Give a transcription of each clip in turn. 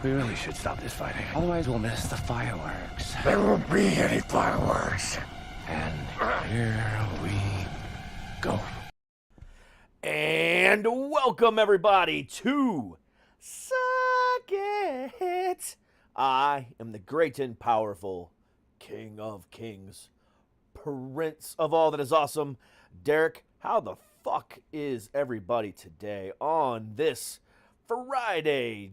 We really should stop this fighting. Otherwise, we'll miss the fireworks. There won't be any fireworks. And here we go. And welcome, everybody, to Suck It. I am the great and powerful King of Kings, Prince of all that is awesome. Derek, how the fuck is everybody today on this Friday,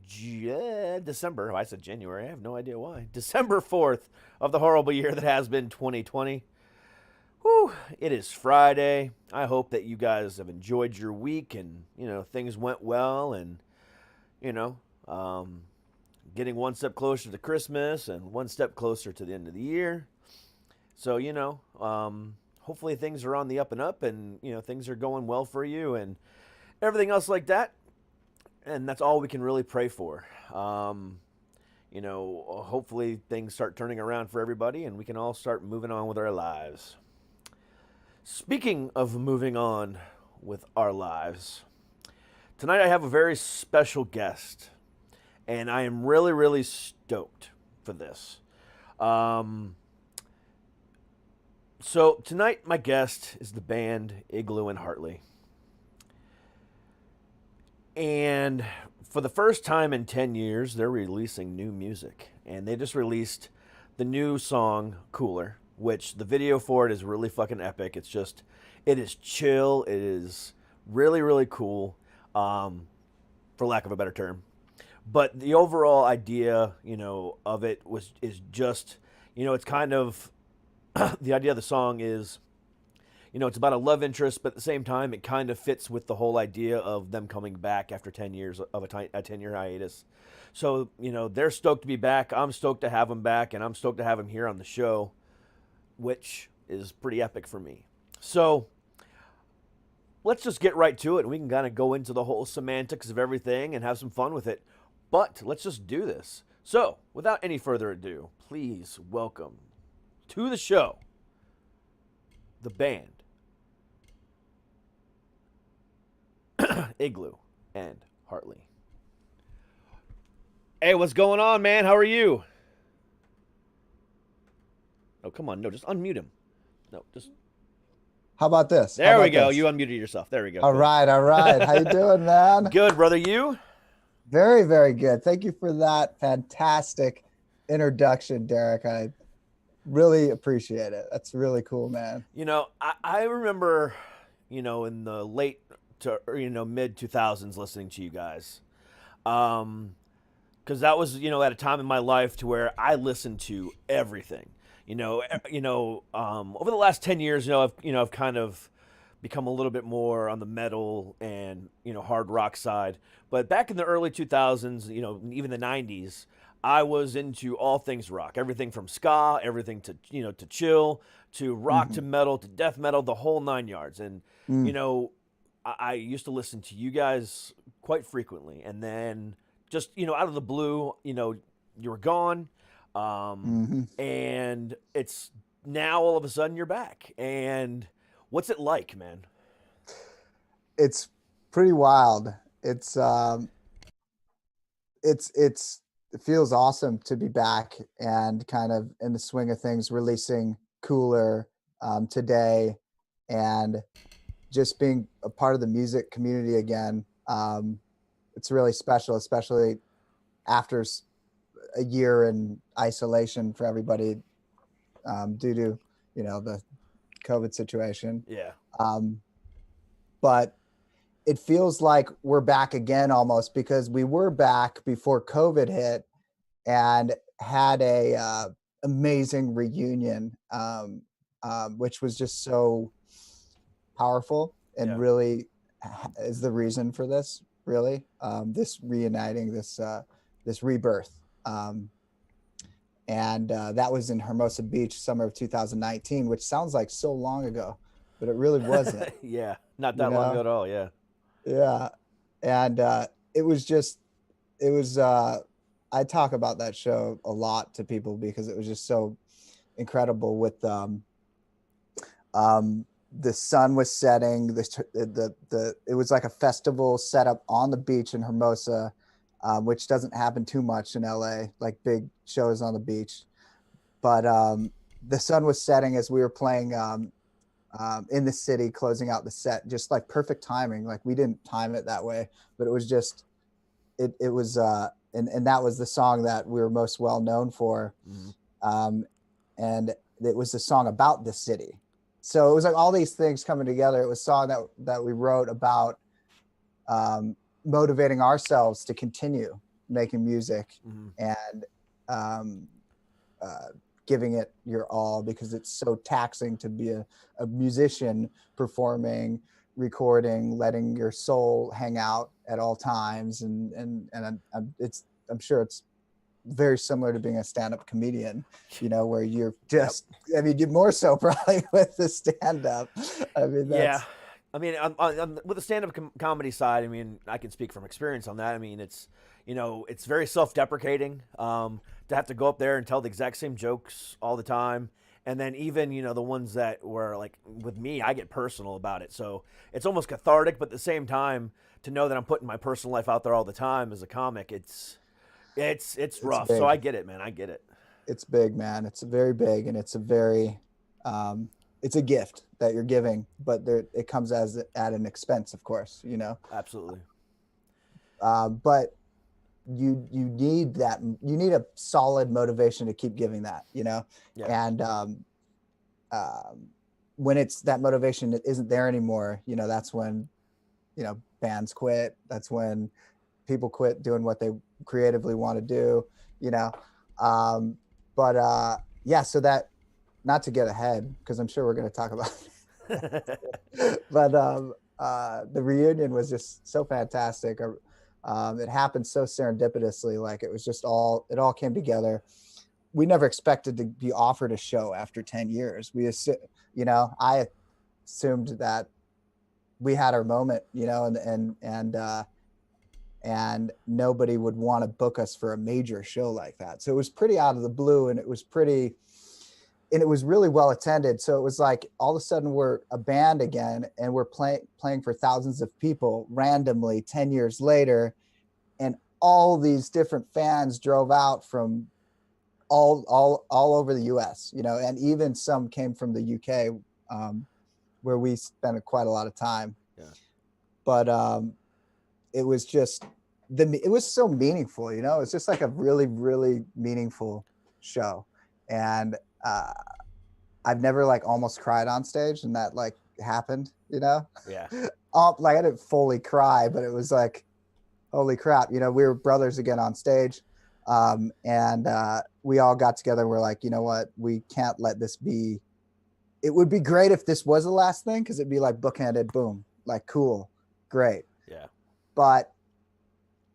December, I said January, I have no idea why, December 4th of the horrible year that has been 2020. Whew, it is Friday. I hope that you guys have enjoyed your week and, things went well and, getting one step closer to Christmas and one step closer to the end of the year. So, hopefully things are on the up and up and, things are going well for you and everything else like that. And that's all we can really pray for. Hopefully things start turning around for everybody and we can all start moving on with our lives. Speaking of moving on with our lives, tonight I have a very special guest, and I am really, really stoked for this. So tonight my guest is the band Iglu and Hartly. And for the first time in 10 years, they're releasing new music. And they just released the new song, Cooler, which the video for it is really fucking epic. It is chill. It is really, really cool, for lack of a better term. But the overall idea, of it is just, it's kind of, the idea of the song is, it's about a love interest, but at the same time, it kind of fits with the whole idea of them coming back after 10 years of a 10-year hiatus. So, they're stoked to be back. I'm stoked to have them back, and I'm stoked to have them here on the show, which is pretty epic for me. So let's just get right to it. We can kind of go into the whole semantics of everything and have some fun with it. But let's just do this. So without any further ado, please welcome to the show the band Iglu and Hartly. Hey, what's going on, man? How are you? Oh, come on. No, just unmute him. No, just... How about this? There we go. You unmuted yourself. There we go. All right. How you doing, man? Good, brother. You? Very, very good. Thank you for that fantastic introduction, Derek. I really appreciate it. That's really cool, man. I remember, in the late to mid 2000s listening to you guys. Because that was, at a time in my life to where I listened to everything. Over the last 10 years, I've kind of become a little bit more on the metal and, hard rock side. But back in the early 2000s, even the 90s, I was into all things rock. Everything from ska, everything to, to chill, to rock, to metal, to death metal, the whole nine yards. And, I used to listen to you guys quite frequently. And then just, out of the blue, you were gone. And it's now all of a sudden you're back. And what's it like, man? It's pretty wild. It feels awesome to be back and kind of in the swing of things, releasing Cooler today and just being a part of the music community again. It's really special, especially after a year in isolation for everybody due to, the COVID situation. Yeah. But it feels like we're back again almost because we were back before COVID hit and had a amazing reunion, which was just so powerful and really is the reason for this, really, this reuniting, this rebirth. That was in Hermosa Beach, summer of 2019, which sounds like so long ago, but it really wasn't. Yeah, not that long ago at all. Yeah. Yeah. And I talk about that show a lot to people because it was just so incredible with the sun was setting, it was like a festival set up on the beach in Hermosa. which doesn't happen too much in LA, like big shows on the beach. But the sun was setting as we were playing in the city, closing out the set, just like perfect timing. Like we didn't time it that way, but it was just, it was, and that was the song that we were most well known for. And it was the song about the city. So it was like all these things coming together. It was a song that we wrote about motivating ourselves to continue making music and giving it your all, because it's so taxing to be a musician, performing, recording, letting your soul hang out at all times. And I'm sure it's very similar to being a stand-up comedian, you know, where you're just, I mean, you're more so probably with the stand-up. I mean, that's, I mean, with the stand-up comedy side, I mean, I can speak from experience on that. I mean, it's, you know, it's very self-deprecating to have to go up there and tell the exact same jokes all the time. And then even, you know, the ones that were like with me, I get personal about it. So it's almost cathartic, but at the same time, to know that I'm putting my personal life out there all the time as a comic, it's rough. big. So I get it, man. I get it. It's big, man. It's very big, and it's a very, it's a gift that you're giving, but it comes at an expense, of course, you know? Absolutely. But you need that, you need a solid motivation to keep giving that, you know? Yeah. And when it's that motivation isn't there anymore, you know, that's when, you know, bands quit. That's when people quit doing what they creatively want to do, you know? Yeah, so that, not to get ahead, because I'm sure we're going to talk about it. But the reunion was just so fantastic. It happened so serendipitously. Like it was just it all came together. We never expected to be offered a show after 10 years. You know, I assumed that we had our moment, you know, and nobody would want to book us for a major show like that. So it was pretty out of the blue, and it was really well attended. So it was like all of a sudden we're a band again, and we're playing for thousands of people randomly 10 years later, and all these different fans drove out from all over the US, you know, and even some came from the UK, where we spent quite a lot of time. Yeah. But it was just it was so meaningful, you know. It's just like a really, really meaningful show. And I've never like almost cried on stage, and that like happened, you know. Yeah. Like I didn't fully cry, but it was like, holy crap, you know. We were brothers again on stage, and we all got together and we're like, you know what, we can't let this be. It would be great if this was the last thing, because it'd be like bookended, boom, like cool, great. Yeah. But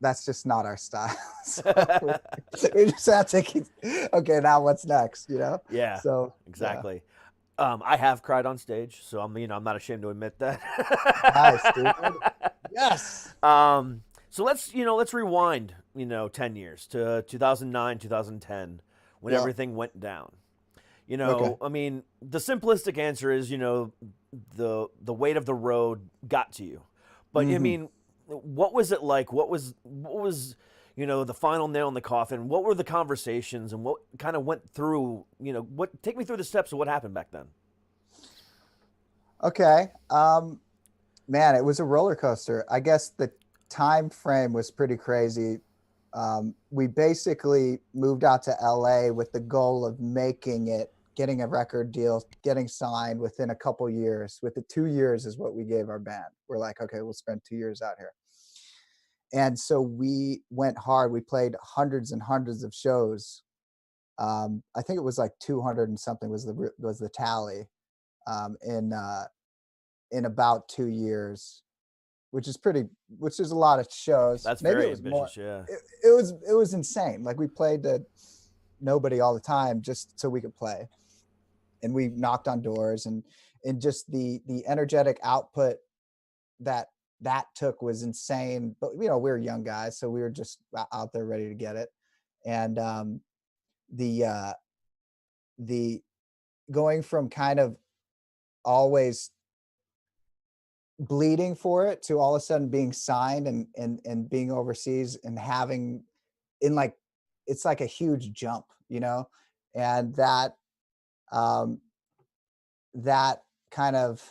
that's just not our style. So we just have to keep, okay, now what's next, you know? Yeah. So exactly. Yeah. I have cried on stage, so I'm not ashamed to admit that. Nice, dude. Yes. So let's rewind, 10 years to 2009, 2010, when everything went down. Okay. I mean, the simplistic answer is, the weight of the road got to you. But I mean, what was it like? What was the final nail in the coffin? What were the conversations, and what kind of went through, take me through the steps of what happened back then. Okay. Man, it was a roller coaster. I guess the time frame was pretty crazy. We basically moved out to LA with the goal of getting a record deal, getting signed within a couple years. With the 2 years is what we gave our band. We're like, okay, we'll spend 2 years out here. And so we went hard. We played hundreds and hundreds of shows. I think it was like 200 and something was the tally, in about 2 years, which is a lot of shows. That's Maybe very it was ambitious, more. yeah. It was insane. Like we played to nobody all the time just so we could play, and we knocked on doors, and just the energetic output that took was insane. But we were young guys, so we were just out there ready to get it. And the going from kind of always bleeding for it to all of a sudden being signed and being overseas and having in like, it's like a huge jump, you know, and um, that kind of,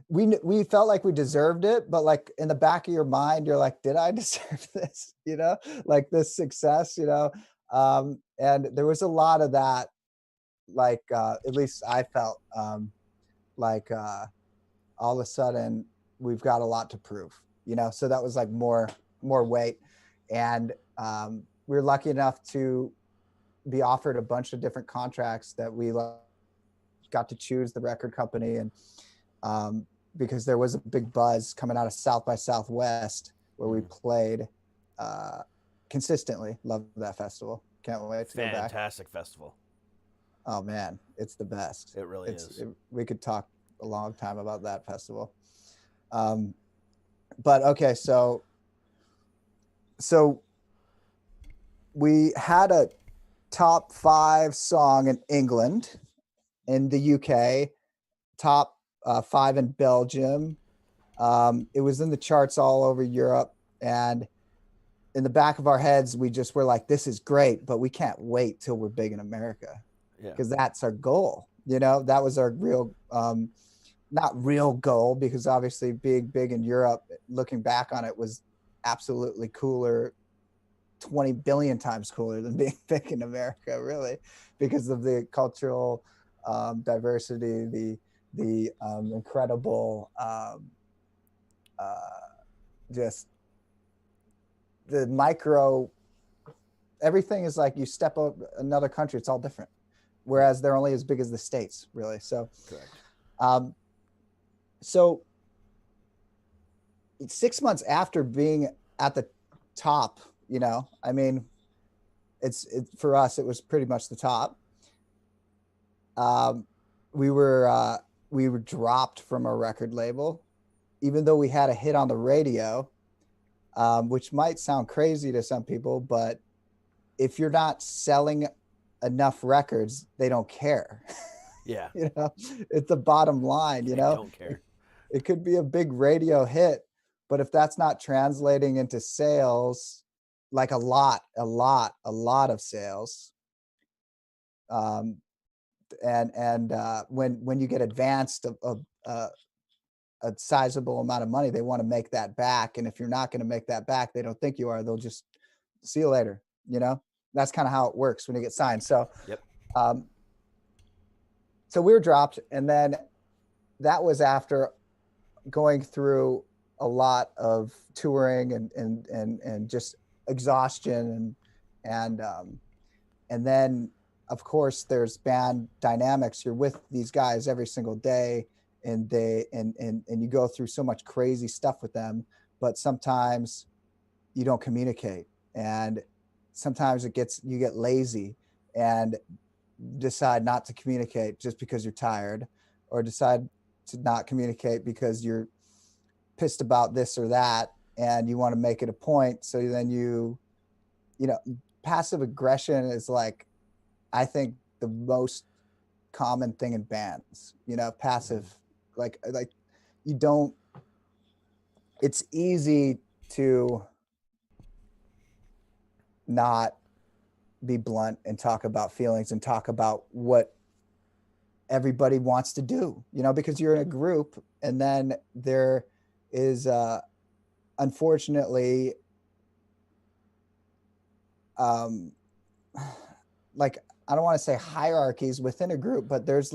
we felt like we deserved it, but like in the back of your mind, you're like, did I deserve this? You know, like this success, you know? And there was a lot of that, like, at least I felt, like, all of a sudden we've got a lot to prove, you know? So that was like more weight. And, we were lucky enough to be offered a bunch of different contracts that we got to choose the record company. And, because there was a big buzz coming out of South by Southwest where we played consistently. Love that festival. Can't wait to go back. Fantastic festival. Oh man, it's the best. It really is. We could talk a long time about that festival. But okay, so we had a top 5 song in England, in the UK, top 5 in Belgium. It was in the charts all over Europe, and in the back of our heads, we just were like, this is great, but we can't wait till we're big in America. Yeah. Because that's our goal. You know, that was our real, not real goal, because obviously being big in Europe, looking back on it, was absolutely cooler, 20 billion times cooler than being big in America, really, because of the cultural diversity, the incredible, just the micro, everything is like, you step up another country, it's all different. Whereas they're only as big as the States, really. So, correct. So 6 months after being at the top, you know, I mean, it's for us, it was pretty much the top. We were dropped from our record label, even though we had a hit on the radio, which might sound crazy to some people, but if you're not selling enough records, they don't care. Yeah. You know, it's the bottom line, you know, They don't care. It could be a big radio hit, but if that's not translating into sales, like a lot of sales, and when you get advanced a sizable amount of money, they want to make that back. And if you're not going to make that back, they don't think you are. They'll just see you later. You know, that's kind of how it works when you get signed. So, yep. So we were dropped, and then that was after going through a lot of touring and just exhaustion and then of course there's band dynamics. You're with these guys every single day, and you go through so much crazy stuff with them, but sometimes you don't communicate, and sometimes you get lazy and decide not to communicate just because you're tired, or decide to not communicate because you're pissed about this or that and you want to make it a point. So then you know, passive aggression is like, I think, the most common thing in bands, you know, passive, like you don't, it's easy to not be blunt and talk about feelings and talk about what everybody wants to do, you know, because you're in a group, and then there is unfortunately like, I don't want to say hierarchies within a group, but there's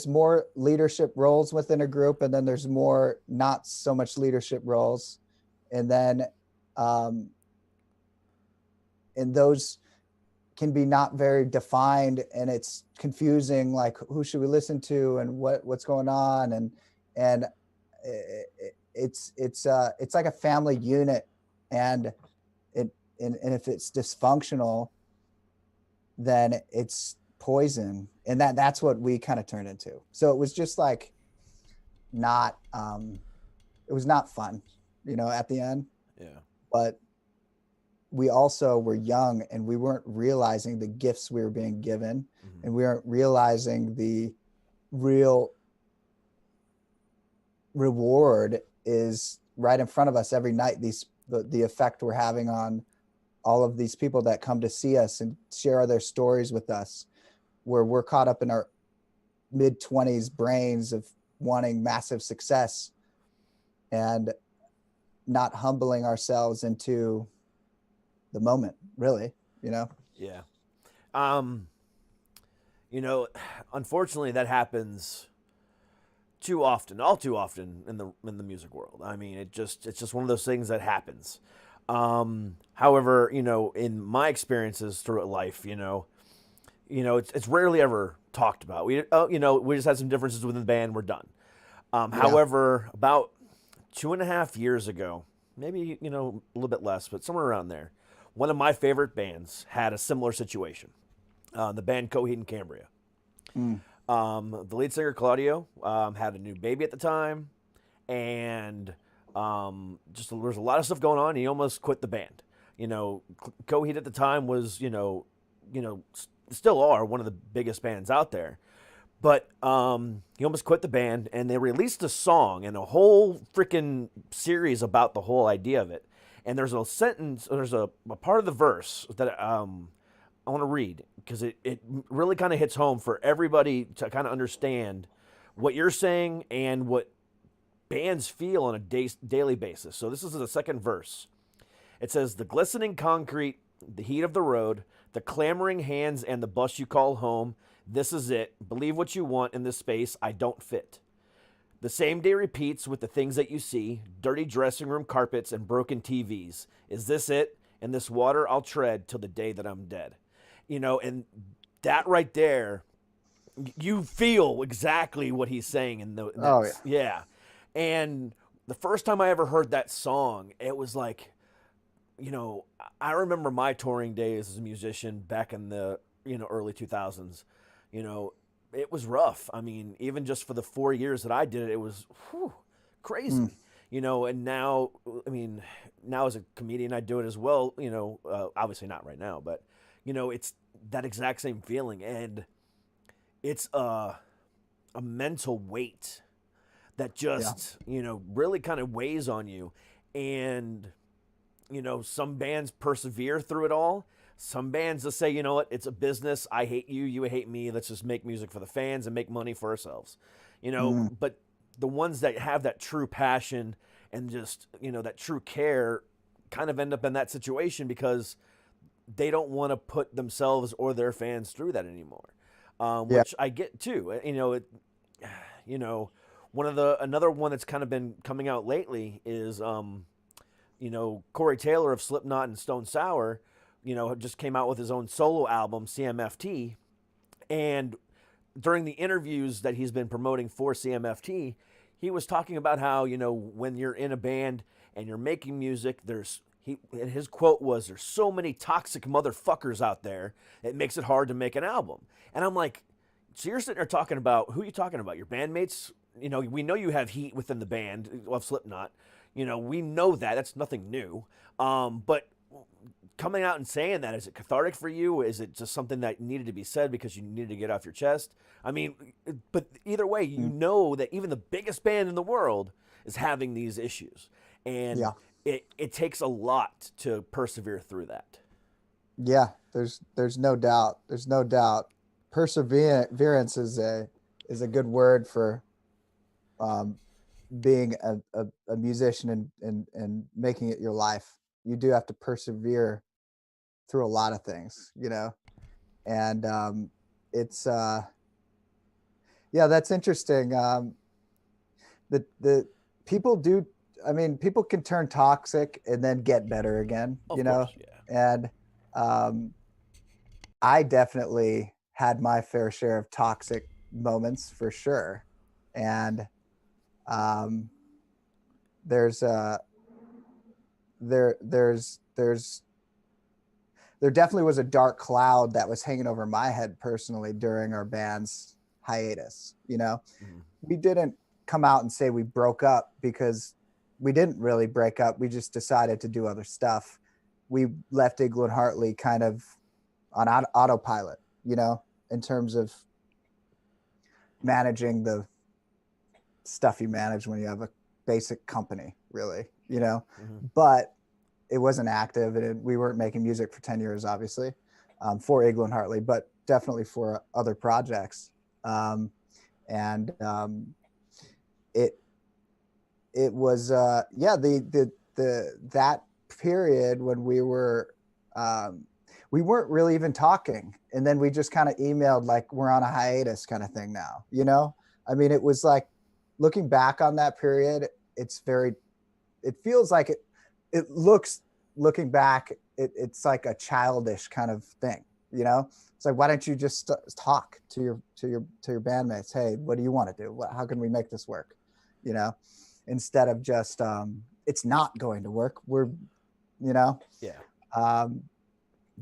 more leadership roles within a group, and then there's more not so much leadership roles, and then and those can be not very defined, and it's confusing, like, who should we listen to and what's going on, and it's like a family unit, and if it's dysfunctional, then it's poison, and that's what we kind of turned into. So it was just like not it was not fun, you know, at the end. Yeah. But we also were young, and we weren't realizing the gifts we were being given, and we weren't realizing the real reward is right in front of us every night. The effect we're having on all of these people that come to see us and share their stories with us, where we're caught up in our mid-20s brains of wanting massive success and not humbling ourselves into the moment, really, you know? Yeah. You know, unfortunately that happens all too often in the music world. I mean, it's just one of those things that happens. However, you know, in my experiences throughout life, you know, it's rarely ever talked about. We just had some differences within the band. We're done. However, about 2.5 years ago, maybe, you know, a little bit less, but somewhere around there, one of my favorite bands had a similar situation. The band Coheed and Cambria. The lead singer Claudio had a new baby at the time, and just there was a lot of stuff going on. And he almost quit the band. You know, Coheed at the time was, still are one of the biggest bands out there. But he almost quit the band, and they released a song and a whole freaking series about the whole idea of it. And there's a sentence, there's a part of the verse that I want to read, because it really kind of hits home for everybody to kind of understand what you're saying and what bands feel on a daily basis. So this is the second verse. It says, "The glistening concrete, the heat of the road, the clamoring hands, and the bus you call home. This is it. Believe what you want in this space. I don't fit. The same day repeats with the things that you see, dirty dressing room carpets and broken TVs. Is this it? In this water I'll tread till the day that I'm dead." You know, and that right there, you feel exactly what he's saying. Yeah. And the first time I ever heard that song, it was like, you know, I remember my touring days as a musician back in the, early 2000s. You know, it was rough. I mean, even just for the 4 years that I did it, it was crazy. You know, and now, I mean, now as a comedian, I do it as well. You know, obviously not right now, but, you know, it's that exact same feeling. And it's a mental weight that just, really kind of weighs on you. And, you know, some bands persevere through it all. Some bands just say, you know what, it's a business. I hate you, you hate me. Let's just make music for the fans and make money for ourselves. You know, but the ones that have that true passion and just, that true care kind of end up in that situation because they don't want to put themselves or their fans through that anymore. Which I get too. Another one that's kind of been coming out lately is, Corey Taylor of Slipknot and Stone Sour, just came out with his own solo album, CMFT. And during the interviews that he's been promoting for CMFT, he was talking about how, when you're in a band and you're making music, and his quote was, "There's so many toxic motherfuckers out there, it makes it hard to make an album." And I'm like, so you're sitting there talking about, who are you talking about? Your bandmates? We know you have heat within the band of Slipknot. We know that. That's nothing new. But coming out and saying that, is it cathartic for you? Is it just something that needed to be said because you needed to get off your chest? I mean, but either way, you know that even the biggest band in the world is having these issues. And it takes a lot to persevere through that. Yeah, there's no doubt. There's no doubt. Perseverance is a good word for being a musician and making it your life. You do have to persevere through a lot of things, and it's that's interesting. The people do. I mean, people can turn toxic and then get better again, Of course, and I definitely had my fair share of toxic moments for sure. And there definitely was a dark cloud that was hanging over my head personally during our band's hiatus. We didn't come out and say we broke up, because we didn't really break up. We just decided to do other stuff. We left Iglu and Hartly kind of on autopilot, in terms of managing the stuff you manage when you have a basic company, really, you know. Mm-hmm. But it wasn't active, and we weren't making music for 10 years, obviously, for Iglu and Hartly, but definitely for other projects. And it was that period when we weren't really even talking, and then we just kind of emailed like, we're on a hiatus kind of thing now, you know. I mean, it was like, looking back on that period, it feels like looking back, it's like a childish kind of thing, you know. It's like, why don't you just talk to your bandmates? Hey, what do you want to do? How can we make this work? You know, instead of just it's not going to work. We're, you know. Yeah.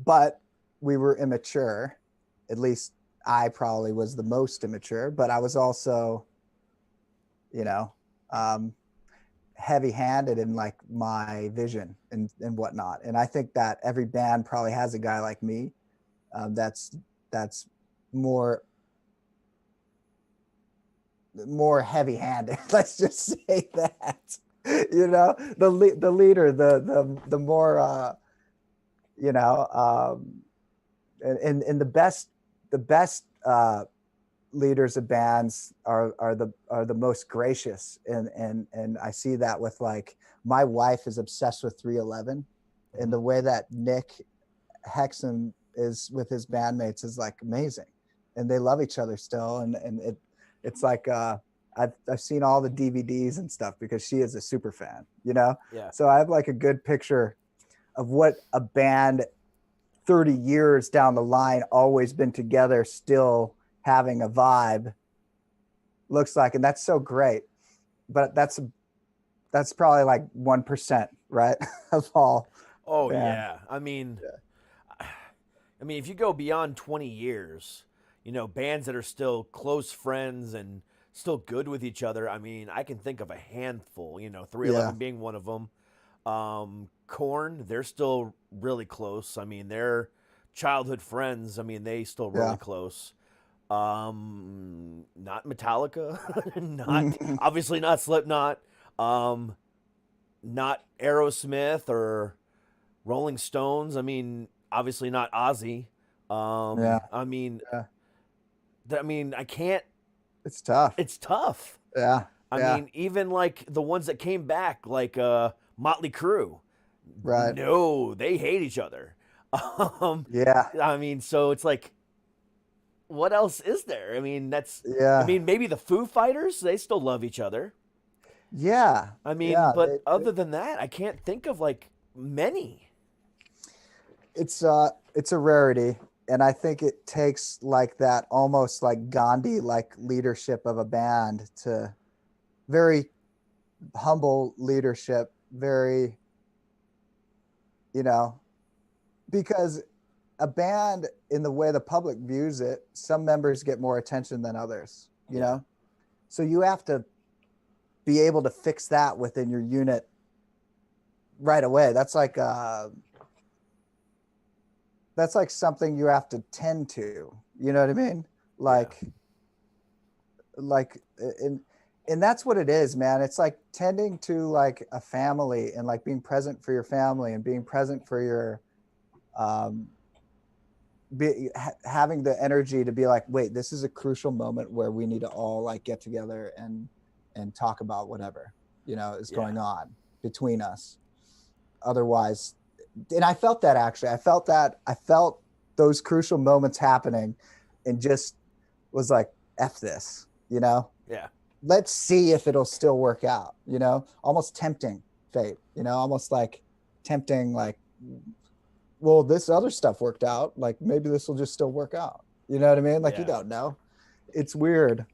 But we were immature. At least I probably was the most immature, but I was also, you know, heavy-handed in like my vision and whatnot. And I think that every band probably has a guy like me that's more heavy-handed. Let's just say that, you know, the leader, the more you know, and the best leaders of bands are the most gracious, and I see that with, like, my wife is obsessed with 311, and the way that Nick Hexum is with his bandmates is like amazing, and they love each other still, and it's like I've seen all the DVDs and stuff because she is a super fan, you know. Yeah. So I have like a good picture of what a band 30 years down the line, always been together, still having a vibe, looks like. And that's so great. But that's probably like 1%, right? Of all. Oh, bands. yeah. I mean, if you go beyond 20 years, you know, bands that are still close friends and still good with each other, I mean, I can think of a handful, you know, 311 being one of them. Korn, they're still really close. I mean, they're childhood friends. I mean, they still really close. Not Metallica, obviously not Slipknot, not Aerosmith or Rolling Stones. I mean, obviously not Ozzy. I mean, I can't. It's tough. It's tough. Yeah. I mean, even like the ones that came back, like Motley Crue. Right. No, they hate each other. Yeah. I mean, so it's like, what else is there? I mean, maybe the Foo Fighters, they still love each other. Yeah. I mean, other than that, I can't think of like many. It's a rarity. And I think it takes like that almost like Gandhi like leadership of a band, to very humble leadership, very, you know, because a band, in the way the public views it, some members get more attention than others, you know? So you have to be able to fix that within your unit right away. That's like something you have to tend to, you know what I mean? And that's what it is, man. It's like tending to like a family, and like being present for your family, and being present for your, having the energy to be like, wait, this is a crucial moment where we need to all like get together and talk about whatever, you know, is going on between us. Otherwise, and I felt that actually. I felt those crucial moments happening, and just was like, F this, you know? Yeah. Let's see if it'll still work out, you know? Almost tempting fate, you know? Almost like tempting, like, well, this other stuff worked out. Like, maybe this will just still work out. You know what I mean? Like, you don't know. It's weird.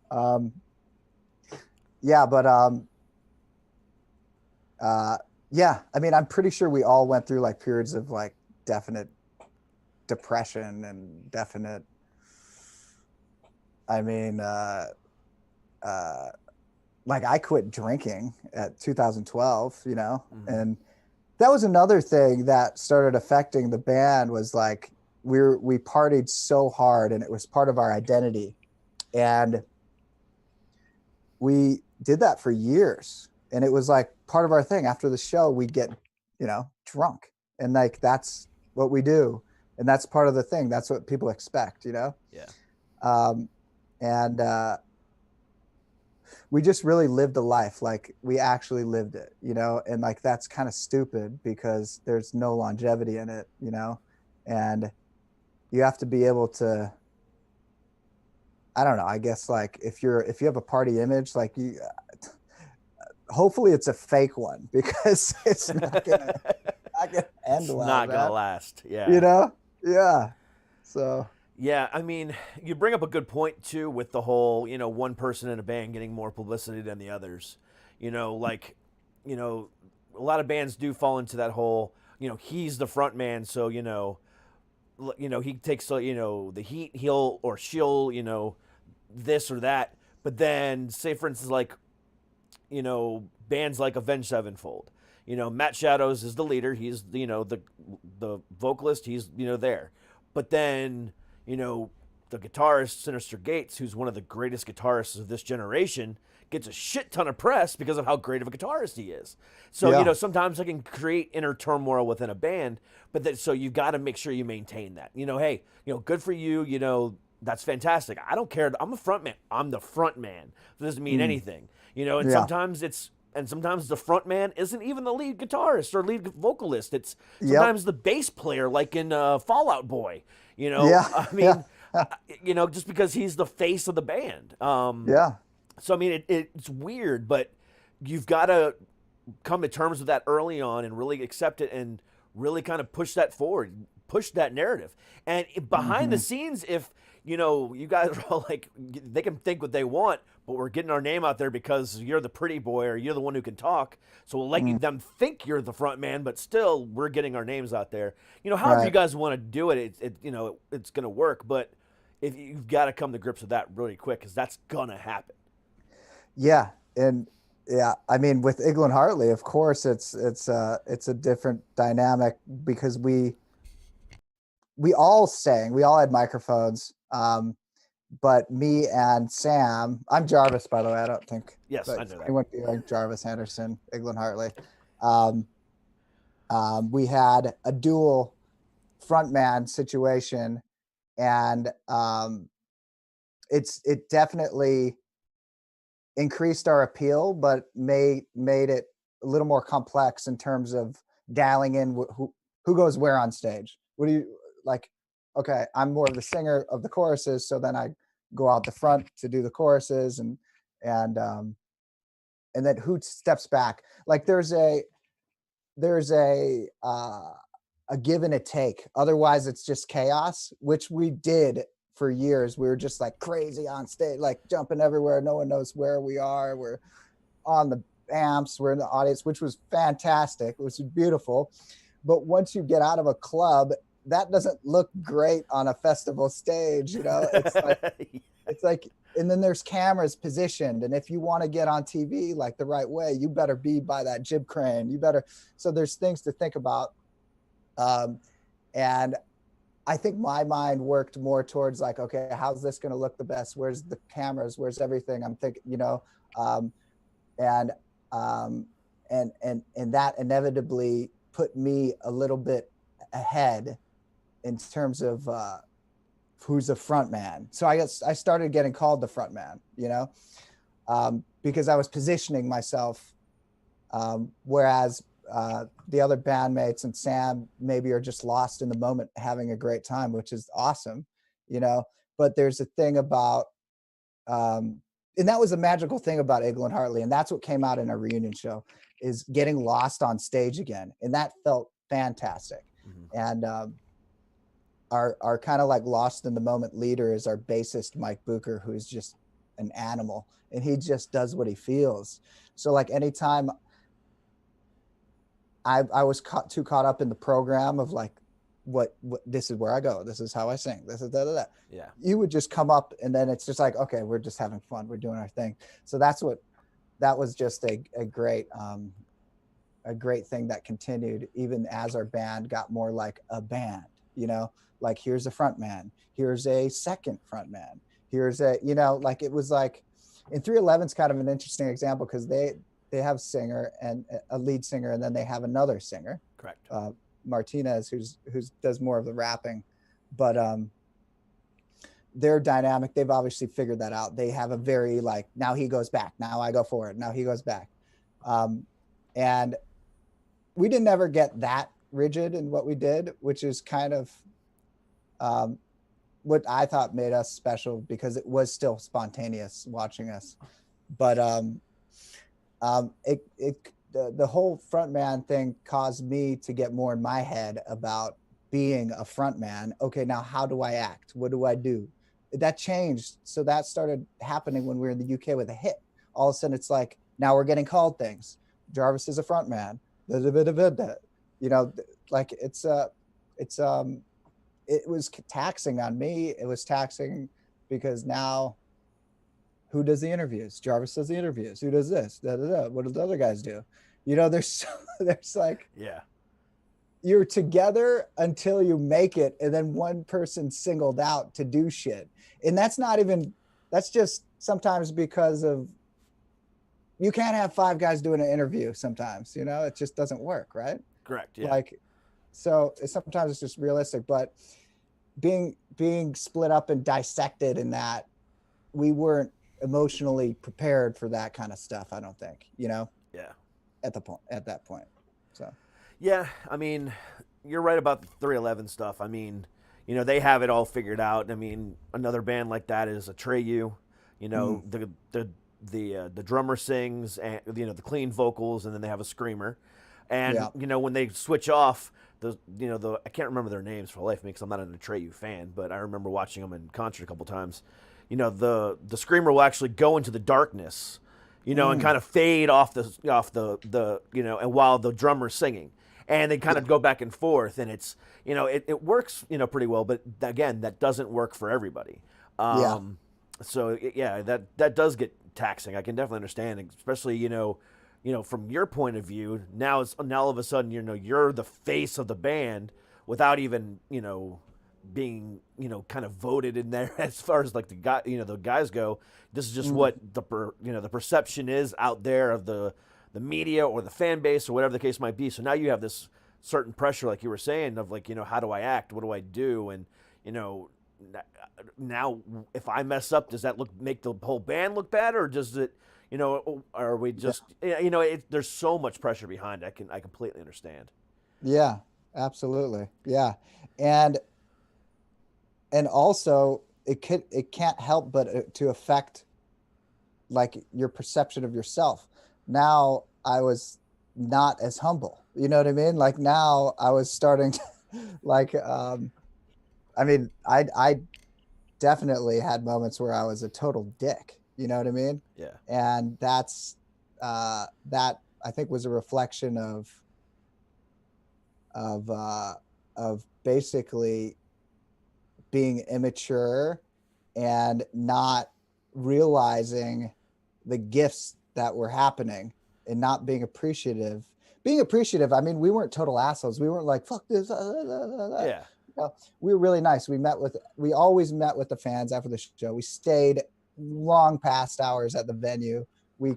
Yeah, I mean, I'm pretty sure we all went through like periods of like definite depression and definite, I mean, like I quit drinking at 2012, you know, and that was another thing that started affecting the band, was like, we partied so hard, and it was part of our identity. And we did that for years. And it was like part of our thing. After the show, we'd get, drunk. And like, that's what we do. And that's part of the thing. That's what people expect, Yeah. And we just really lived a life. Like we actually lived it, and like, that's kind of stupid because there's no longevity in it, and you have to be able to, I don't know, I guess like if you have a party image, like hopefully it's a fake one because it's not gonna end It's well. not gonna last. Yeah. Yeah. So Yeah, I mean, you bring up a good point too with the whole, one person in a band getting more publicity than the others. Like, a lot of bands do fall into that whole, he's the front man, so he takes the heat, he'll or she'll, this or that. But then, say for instance, like, bands like Avenged Sevenfold. Matt Shadows is the leader. He's the vocalist. He's there. But then the guitarist Sinister Gates, who's one of the greatest guitarists of this generation, gets a shit ton of press because of how great of a guitarist he is. So sometimes I can create inner turmoil within a band, but so you got to make sure you maintain that. Hey, good for you. That's fantastic. I don't care. I'm a front man. I'm the front man. It doesn't mean anything. And sometimes the front man isn't even the lead guitarist or lead vocalist. It's sometimes the bass player, like in Fall Out Boy. I mean, just because he's the face of the band. So I mean, it's weird, but you've got to come to terms with that early on and really accept it and really kind of push that forward, push that narrative. And behind the scenes, if you guys are all like, they can think what they want, but we're getting our name out there because you're the pretty boy or you're the one who can talk. So we'll let them think you're the front man, but still we're getting our names out there. However you guys want to do it, it's going to work. But if you've got to come to grips with that really quick, because that's going to happen. Yeah. And I mean, with Iglu and Hartly, of course, it's a different dynamic because we all sang, we all had microphones. But me and Sam, I'm Jarvis, by the way. I don't think. Yes, I know that. Anyone be like Jarvis Anderson, Iglu and Hartly. We had a dual frontman situation, and it definitely increased our appeal, but made it a little more complex in terms of dialing in who goes where on stage. What do you like? Okay, I'm more of the singer of the choruses, so then I go out the front to do the choruses, and then who steps back. Like there's a give and a take. Otherwise, it's just chaos, which we did for years. We were just like crazy on stage, like jumping everywhere. No one knows where we are. We're on the amps. We're in the audience, which was fantastic. It was beautiful. But once you get out of a club, that doesn't look great on a festival stage, it's like, and then there's cameras positioned. And if you want to get on TV, like the right way, you better be by that jib crane. So there's things to think about. And I think my mind worked more towards like, okay, how's this going to look the best? Where's the cameras? Where's everything? I'm thinking, and that inevitably put me a little bit ahead in terms of who's the front man. So I started getting called the front man, because I was positioning myself, whereas the other bandmates and Sam maybe are just lost in the moment, having a great time, which is awesome, but there's a thing about, and that was a magical thing about Iglu and Hartly, and that's what came out in our reunion show, is getting lost on stage again. And that felt fantastic. And our kind of like lost in the moment leader is our bassist, Mike Bucher, who's just an animal, and he just does what he feels. So like anytime I was too caught up in the program of like, what this is where I go, this is how I sing, this is da. Yeah. You would just come up and then it's just like, okay, we're just having fun, we're doing our thing. So that was just a great thing that continued even as our band got more like a band, like here's a front man, here's a second front man, here's a, like it was like And 311's kind of an interesting example because they have a singer and a lead singer, and then they have another singer. Correct. Martinez, who's does more of the rapping, but they're dynamic. They've obviously figured that out. They have a very like, now he goes back, now I go forward, now he goes back, and we didn't ever get that rigid in what we did, which is kind of what I thought made us special, because it was still spontaneous watching us. But the whole frontman thing caused me to get more in my head about being a frontman. Okay, now how do I act? What do I do? That changed. So that started happening when we were in the UK with a hit. All of a sudden it's like, now we're getting called things. Jarvis is a frontman. You know, like it was taxing on me. It was taxing because now who does the interviews? Jarvis does the interviews. Who does this? What do the other guys do? You know, there's like, yeah, you're together until you make it, and then one person singled out to do shit. And that's just sometimes because of, you can't have 5 guys doing an interview sometimes, you know, it just doesn't work, right? Correct. Yeah. Like, so sometimes it's just realistic, but being split up and dissected in that, we weren't emotionally prepared for that kind of stuff, I don't think, you know? Yeah. At that point. So. Yeah, I mean, you're right about the 311 stuff. I mean, you know, they have it all figured out. I mean, another band like that is Atreyu. You know, the drummer sings, and you know, the clean vocals, and then they have a screamer. And you know, when they switch off, I can't remember their names for the life of me because I'm not an Atreyu fan, but I remember watching them in concert a couple times. You know, the screamer will actually go into the darkness, you know, and kind of fade off the you know, and while the drummer's singing. And they kind of go back and forth, and it's, you know, it works, you know, pretty well, but again, that doesn't work for everybody. So that does get taxing. I can definitely understand, especially, you know, from your point of view, now all of a sudden, you know, you're the face of the band without even, you know, being, you know, kind of voted in there as far as like the guys go. This is just what the perception is out there of the media or the fan base or whatever the case might be. So now you have this certain pressure, like you were saying, of like, you know, how do I act? What do I do? And, you know, now if I mess up, does that make the whole band look bad, or does it, you know, are we just, you know, there's so much pressure behind it. I completely understand. Yeah, absolutely. Yeah. And also it can't help but to affect like your perception of yourself. Now I was not as humble, you know what I mean? Like now I was starting to like, I mean, I definitely had moments where I was a total dick, you know what I mean? Yeah. And that's, that I think was a reflection of basically being immature and not realizing the gifts that were happening and not being appreciative. I mean, we weren't total assholes. We weren't like, fuck this. Yeah. You know, we were really nice. We always met with the fans after the show. We stayed long past hours at the venue. We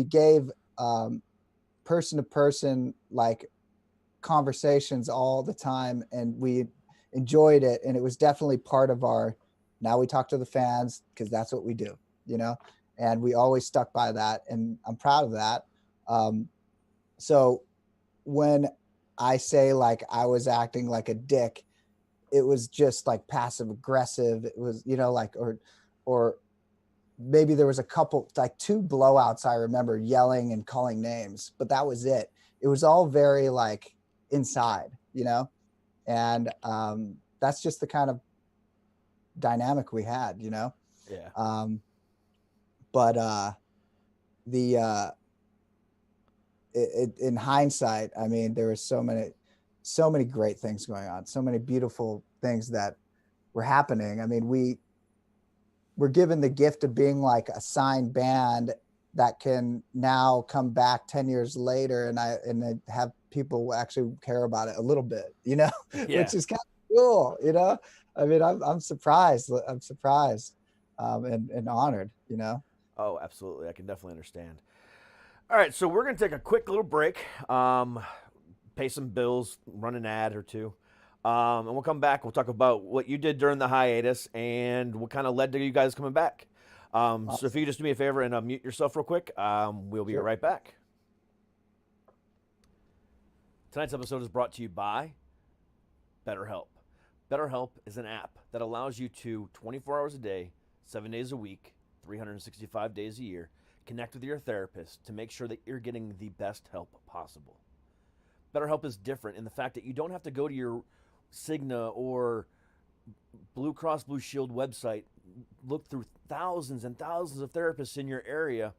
gave person to person like conversations all the time, and we enjoyed it. And it was definitely part of now we talk to the fans because that's what we do, you know? And we always stuck by that, and I'm proud of that. So when I say like I was acting like a dick, it was just like passive aggressive. It was, you know, like, or maybe there was a couple, like 2 blowouts I remember yelling and calling names, but that was it. It was all very like inside, you know? And that's just the kind of dynamic we had, you know? Yeah. But in hindsight, I mean, there were so many great things going on, so many beautiful things that were happening. I mean, we were given the gift of being like a signed band that can now come back 10 years later and have people actually care about it a little bit, you know, which is kind of cool, you know? I mean, I'm surprised. I'm surprised and honored, you know? Oh, absolutely. I can definitely understand. All right, so we're going to take a quick little break, pay some bills, run an ad or two, and we'll come back. We'll talk about what you did during the hiatus and what kind of led to you guys coming back. So if you just do me a favor and mute yourself real quick, we'll be right back. Tonight's episode is brought to you by BetterHelp. BetterHelp is an app that allows you to 24 hours a day, 7 days a week, 365 days a year, connect with your therapist to make sure that you're getting the best help possible. BetterHelp is different in the fact that you don't have to go to your Cigna or Blue Cross Blue Shield website, look through thousands and thousands of therapists in your area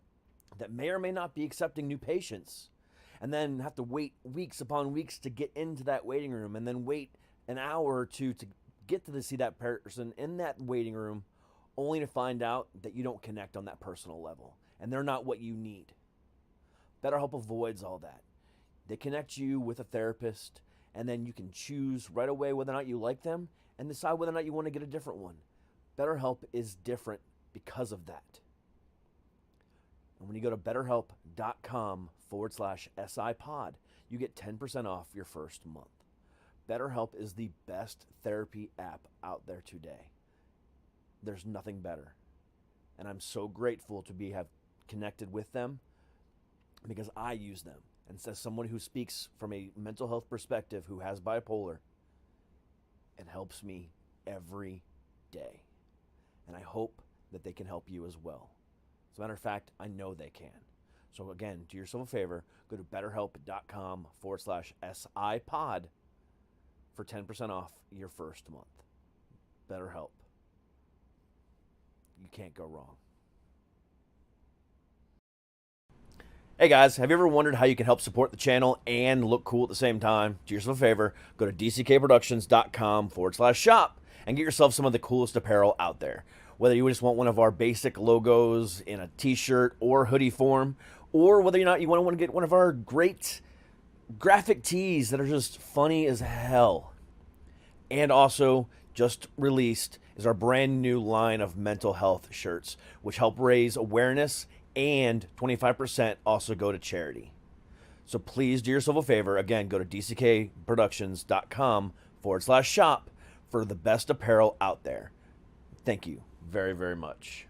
that may or may not be accepting new patients, and then have to wait weeks upon weeks to get into that waiting room, and then wait an hour or two to get to see that person in that waiting room, only to find out that you don't connect on that personal level and they're not what you need. BetterHelp avoids all that. They connect you with a therapist, and then you can choose right away whether or not you like them and decide whether or not you want to get a different one. BetterHelp is different because of that. And when you go to betterhelp.com/SIPod, you get 10% off your first month. BetterHelp is the best therapy app out there today. There's nothing better. And I'm so grateful to have connected with them because I use them. And as someone who speaks from a mental health perspective who has bipolar, it helps me every day. And I hope that they can help you as well. As a matter of fact, I know they can. So again, do yourself a favor, go to betterhelp.com/SIPod for 10% off your first month. BetterHelp. You can't go wrong. Hey guys, have you ever wondered how you can help support the channel and look cool at the same time? Do yourself a favor, go to dckproductions.com/shop and get yourself some of the coolest apparel out there. Whether you just want one of our basic logos in a t-shirt or hoodie form, or whether or not you want to get one of our great graphic tees that are just funny as hell. And also, just released is our brand new line of mental health shirts, which help raise awareness, and 25% also go to charity. So please do yourself a favor. Again, go to dckproductions.com/shop for the best apparel out there. Thank you very, very much.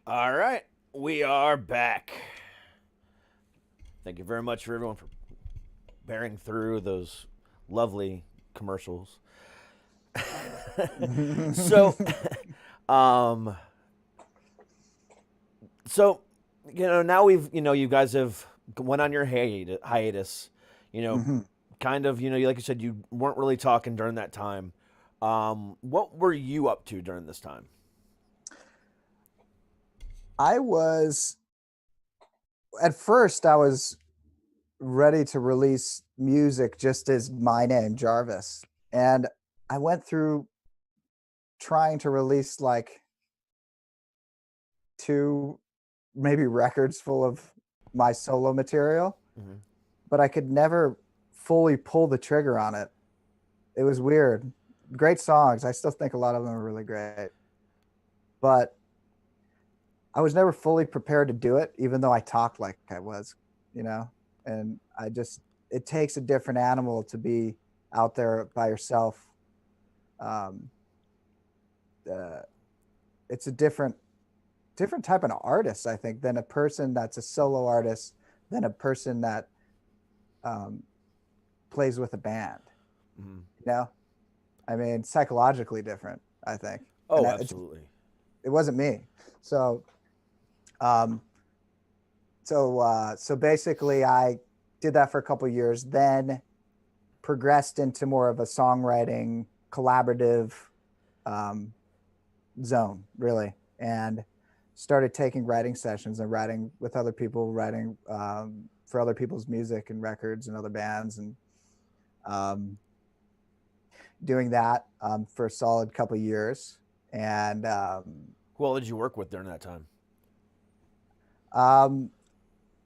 All right, we are back. Thank you very much for everyone for bearing through those lovely commercials. So, so, now you guys have went on your hiatus, kind of, like you said, you weren't really talking during that time. What were you up to during this time? At first I was ready to release music just as my name, Jarvis. And I went through trying to release like 2 maybe records full of my solo material, but I could never fully pull the trigger on it. It was weird. Great songs. I still think a lot of them are really great, but I was never fully prepared to do it, even though I talked like I was, and it takes a different animal to be out there by yourself. It's a different type of artist, I think, than a person that's a solo artist, than a person that plays with a band. I mean, psychologically different, I think. Oh, absolutely. It wasn't me. So basically I did that for a couple of years, then progressed into more of a songwriting collaborative zone, really, and started taking writing sessions and writing with other people, writing for other people's music and records and other bands, and doing that for a solid couple of years. And who all did you work with during that time?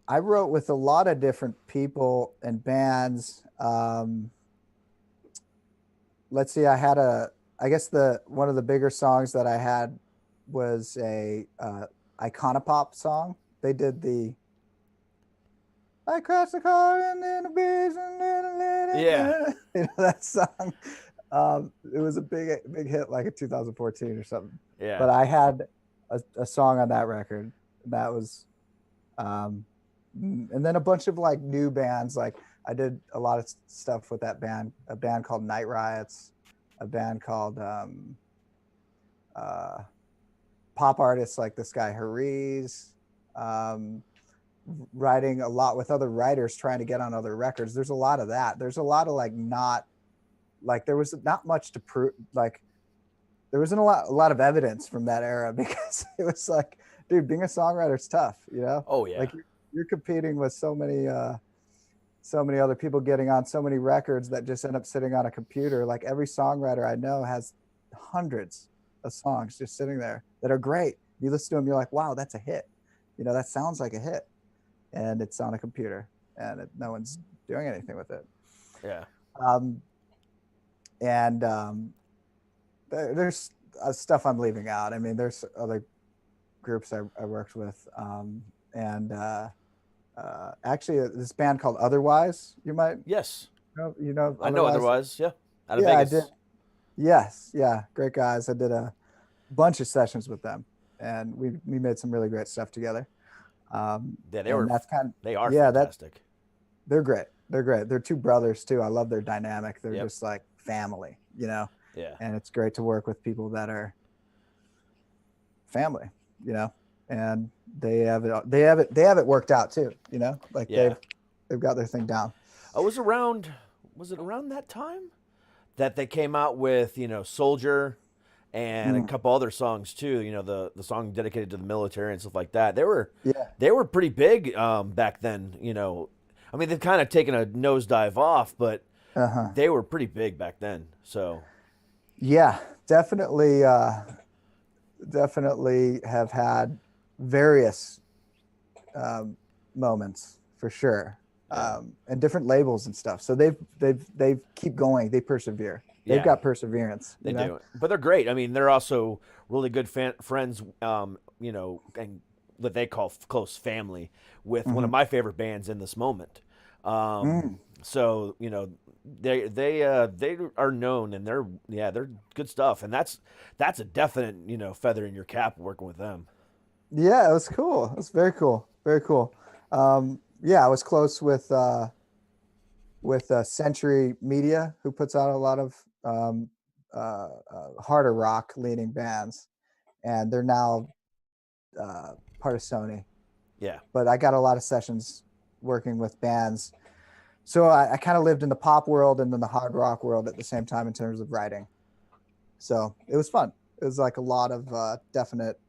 I wrote with a lot of different people and bands. Let's see, I guess one of the bigger songs that I had was a Iconopop song. They did the I crashed the car and then a beach and Yeah. you know that song. It was a big hit like in 2014 or something. Yeah. But I had a song on that record that was, and then a bunch of like new bands. Like I did a lot of stuff with that band, a band called Night Riots, a band called pop artists like this guy Hariz, writing a lot with other writers trying to get on other records. There's a lot of that. There's a lot of like not like there was not much to prove. Like there wasn't a lot of evidence from that era because it was like, dude, being a songwriter is tough, you know? Oh yeah. Like you're competing with so many other people getting on so many records that just end up sitting on a computer. Like every songwriter I know has hundreds of songs just sitting there that are great. You listen to them, you're like, wow, that's a hit. You know, that sounds like a hit. And it's on a computer and no one's doing anything with it. Yeah. There's stuff I'm leaving out. I mean, there's other groups I worked with. Actually this band called Otherwise, you might Yes. you know I know Otherwise. Yeah. Out of yeah, Vegas. I did. Yes. Yeah. Great guys. I did a bunch of sessions with them and we made some really great stuff together. Yeah, they and were. that's kind of, They are yeah, fantastic. they're great. They're great. They're two brothers too. I love their dynamic. They're Yep. just like family, you know? Yeah. And it's great to work with people that are family, you know, and they have it worked out too, you know, like Yeah. they've got their thing down. Was it around that time that they came out with, Soldier and a couple other songs too, the song dedicated to the military and stuff like that. They were pretty big back then, I mean, they've kind of taken a nosedive off, but they were pretty big back then. So yeah, definitely have had various moments for sure. And different labels and stuff. So they've keep going. They persevere. They've got perseverance. They do, but they're great. I mean, they're also really good friends. And what they call close family with one of my favorite bands in this moment. So they are known and they're good stuff, and that's a definite feather in your cap working with them. Yeah, it was cool. It was very cool. Very cool. Yeah, I was close with Century Media, who puts out a lot of harder rock leaning bands, and they're now part of Sony. Yeah. But I got a lot of sessions working with bands, so I kind of lived in the pop world and then the hard rock world at the same time in terms of writing. So it was fun. It was like a lot of definite.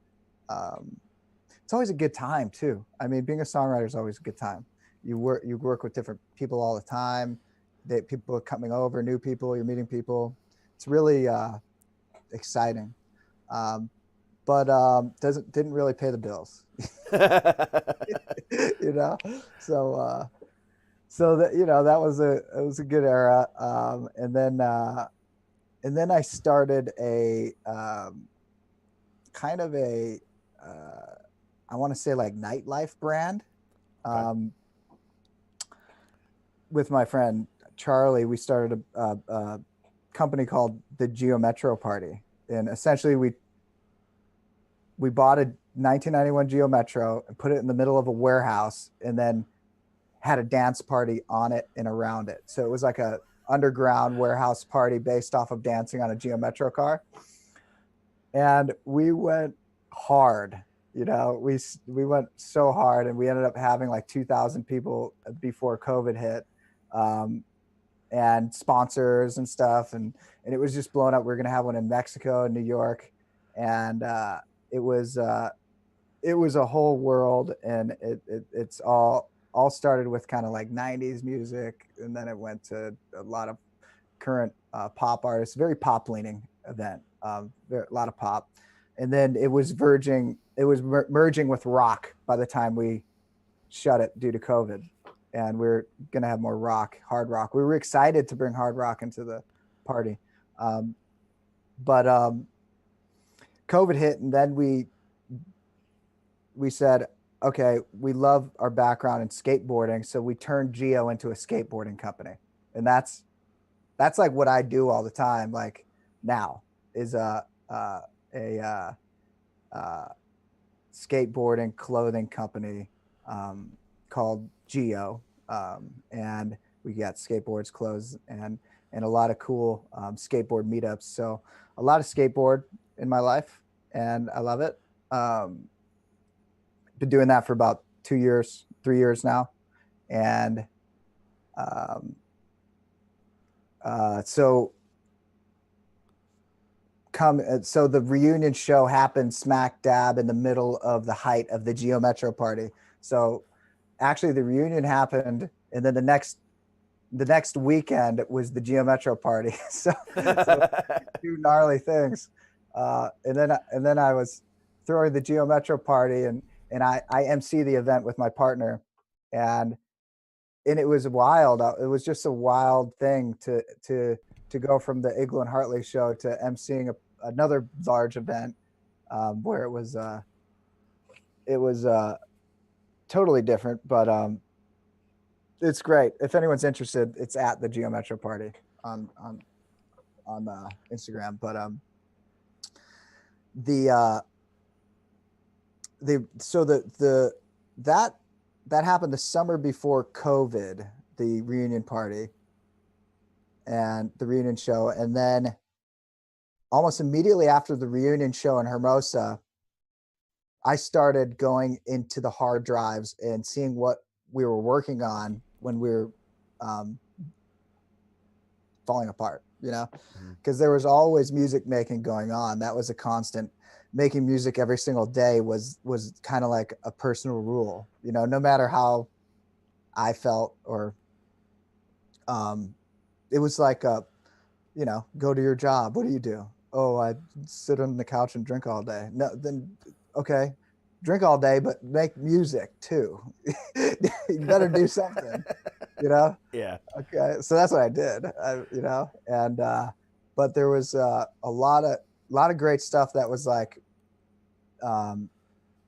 It's always a good time too. I mean, being a songwriter is always a good time. You work with different people all the time. People are coming over, new people. You're meeting people. It's really exciting, but didn't really pay the bills. So that that was a good era. And then I started a kind of a I want to say like nightlife brand. With my friend Charlie, we started a company called the Geo Metro Party, and essentially we bought a 1991 Geo Metro and put it in the middle of a warehouse, and then had a dance party on it and around it. So it was like a underground warehouse party based off of dancing on a Geo Metro car, and we went hard. We went so hard, and we ended up having like 2,000 people before COVID hit. And sponsors and stuff, and it was just blowing up. We were going to have one in Mexico and New York, and it was a whole world, and it's all started with kind of like 90s music, and then it went to a lot of current pop artists. Very pop leaning event, a lot of pop, and then it was merging with rock by the time we shut it due to COVID. And we're going to have more rock, hard rock. We were excited to bring hard rock into the party. But COVID COVID hit, and then we said, okay, we love our background in skateboarding, so we turned Geo into a skateboarding company, and that's like what I do all the time. Like now is a skateboarding clothing company called Geo, and we got skateboards, clothes, and a lot of cool skateboard meetups. So a lot of skateboard in my life, and I love it. Been doing that for about 2 years, 3 years now, and so the reunion show happened smack dab in the middle of the height of the Geo Metro party. So actually the reunion happened, and then the next weekend was the Geo Metro party. so two gnarly things. And then I was throwing the Geo Metro party, and I MC the event with my partner, and it was wild. It was just a wild thing to go from the Iglu and Hartly show to emceeing another large event, where it was totally different, but it's great. If anyone's interested, it's at the Geo Metro party on Instagram. But that happened the summer before COVID, the reunion party and the reunion show. And then almost immediately after the reunion show in Hermosa, I started going into the hard drives and seeing what we were working on when we were falling apart, because there was always music making going on. That was a constant. Making music every single day was kind of like a personal rule, no matter how I felt, or it was like go to your job. What do you do? Oh, I sit on the couch and drink all day. No, then okay, drink all day, but make music too. You better do something, Yeah. Okay, so that's what I did, and but there was a lot of great stuff that was like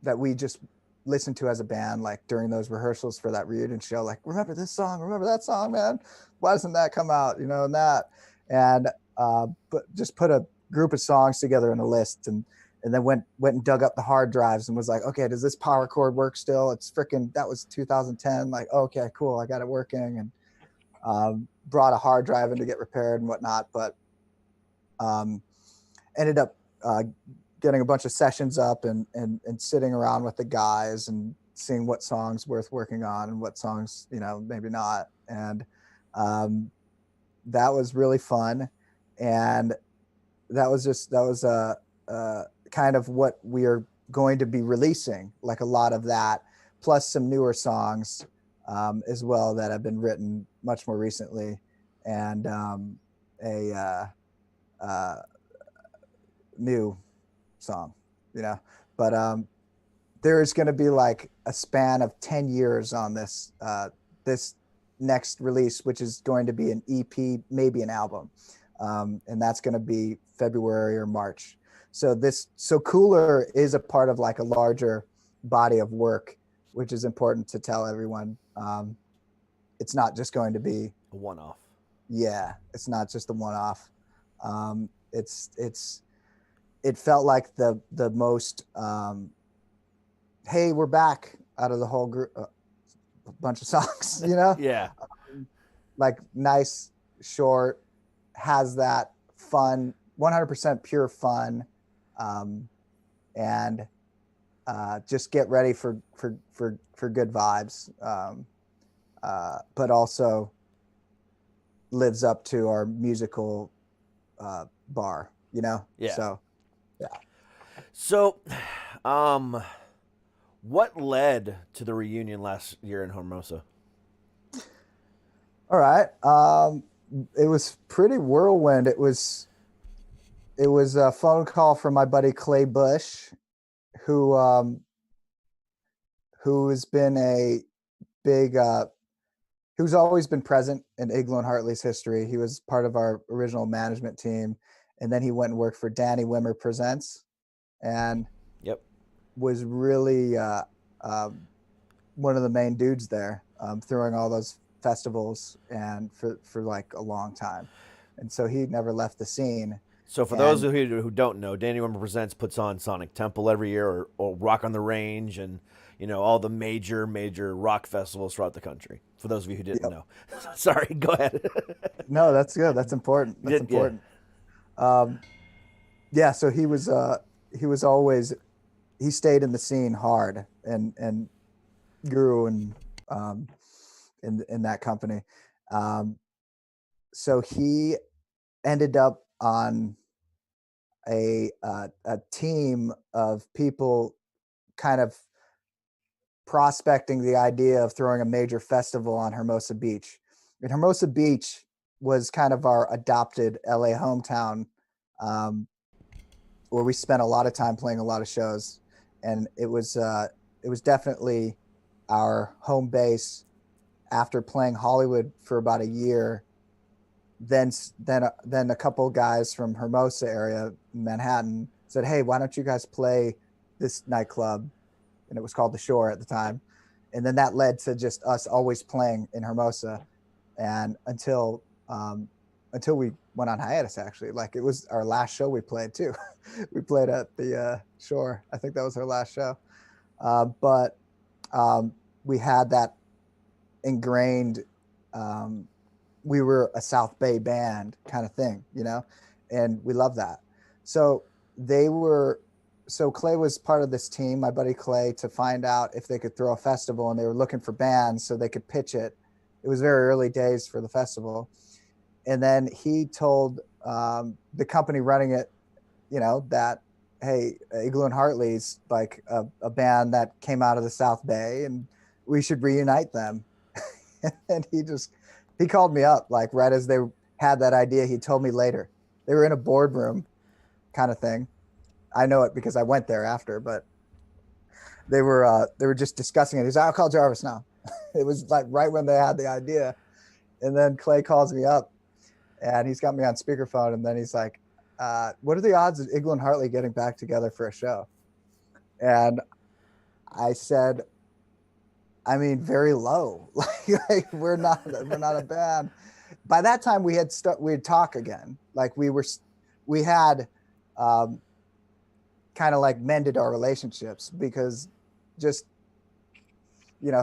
that we just listened to as a band, like during those rehearsals for that reunion show. Like, remember this song? Remember that song, man? Why doesn't that come out? And that, and but just put a group of songs together in a list, and then went and dug up the hard drives and was like, okay, does this power chord work still? It's freaking, that was 2010. Like, okay, cool, I got it working, and brought a hard drive in to get repaired and whatnot, but ended up getting a bunch of sessions up and sitting around with the guys and seeing what songs worth working on and what songs, maybe not. And that was really fun. And that was kind of what we are going to be releasing, like a lot of that, plus some newer songs as well that have been written much more recently, and a new song, but there is going to be like a span of 10 years on this this next release, which is going to be an EP, maybe an album, and that's going to be February or March. So Cooler is a part of like a larger body of work, which is important to tell everyone. It's not just going to be A one-off. Yeah, it's not just a one-off. It felt like the most hey, we're back out of the whole group, bunch of songs, Yeah. Like nice, short, has that fun, 100% pure fun, and just get ready for good vibes, but also lives up to our musical bar, Yeah. So yeah. So, what led to the reunion last year in Hermosa? All right. It was pretty whirlwind. It was a phone call from my buddy Clay Bush, who has been a big, who's always been present in Iglu and Hartly's history. He was part of our original management team, and then he went and worked for Danny Wimmer Presents, and Yep. was really one of the main dudes there, throwing all those festivals and for like a long time. And so he never left the scene. So for those And of you who don't know, Danny Woodman Presents puts on Sonic Temple every year, or Rock on the Range, and all the major rock festivals throughout the country. For those of you who didn't know, sorry, go ahead. no, that's good. That's important. That's important. Yeah. So he was always, he stayed in the scene hard and grew and in that company. So he ended up on a team of people kind of prospecting the idea of throwing a major festival on Hermosa Beach. And Hermosa Beach was kind of our adopted LA hometown, where we spent a lot of time playing a lot of shows, and it was definitely our home base after playing Hollywood for about a year. Then a couple guys from Hermosa area, Manhattan, said, "Hey, why don't you guys play this nightclub?" And it was called The Shore at the time. And then that led to just us always playing in Hermosa, and until we went on hiatus. Actually, like, it was our last show we played too. We played at the Shore. I think that was our last show. But we had that ingrained. We were a South Bay band kind of thing, and we love that. So Clay was part of this team, my buddy Clay, to find out if they could throw a festival, and they were looking for bands so they could pitch it. It was very early days for the festival. And then he told the company running it, that, hey, Iglu and Hartly's like a band that came out of the South Bay, and we should reunite them. And he called me up, like, right as they had that idea. He told me later. They were in a boardroom kind of thing. I know it because I went there after, but they were just discussing it. He's like, "I'll call Jarvis now." It was like right when they had the idea. And then Clay calls me up, and he's got me on speakerphone. And then he's like, "What are the odds of Iglu and Hartly getting back together for a show?" And I said, I mean, very low. Like we're not a band. By that time we'd talk again. Like we had kind of like mended our relationships, because just,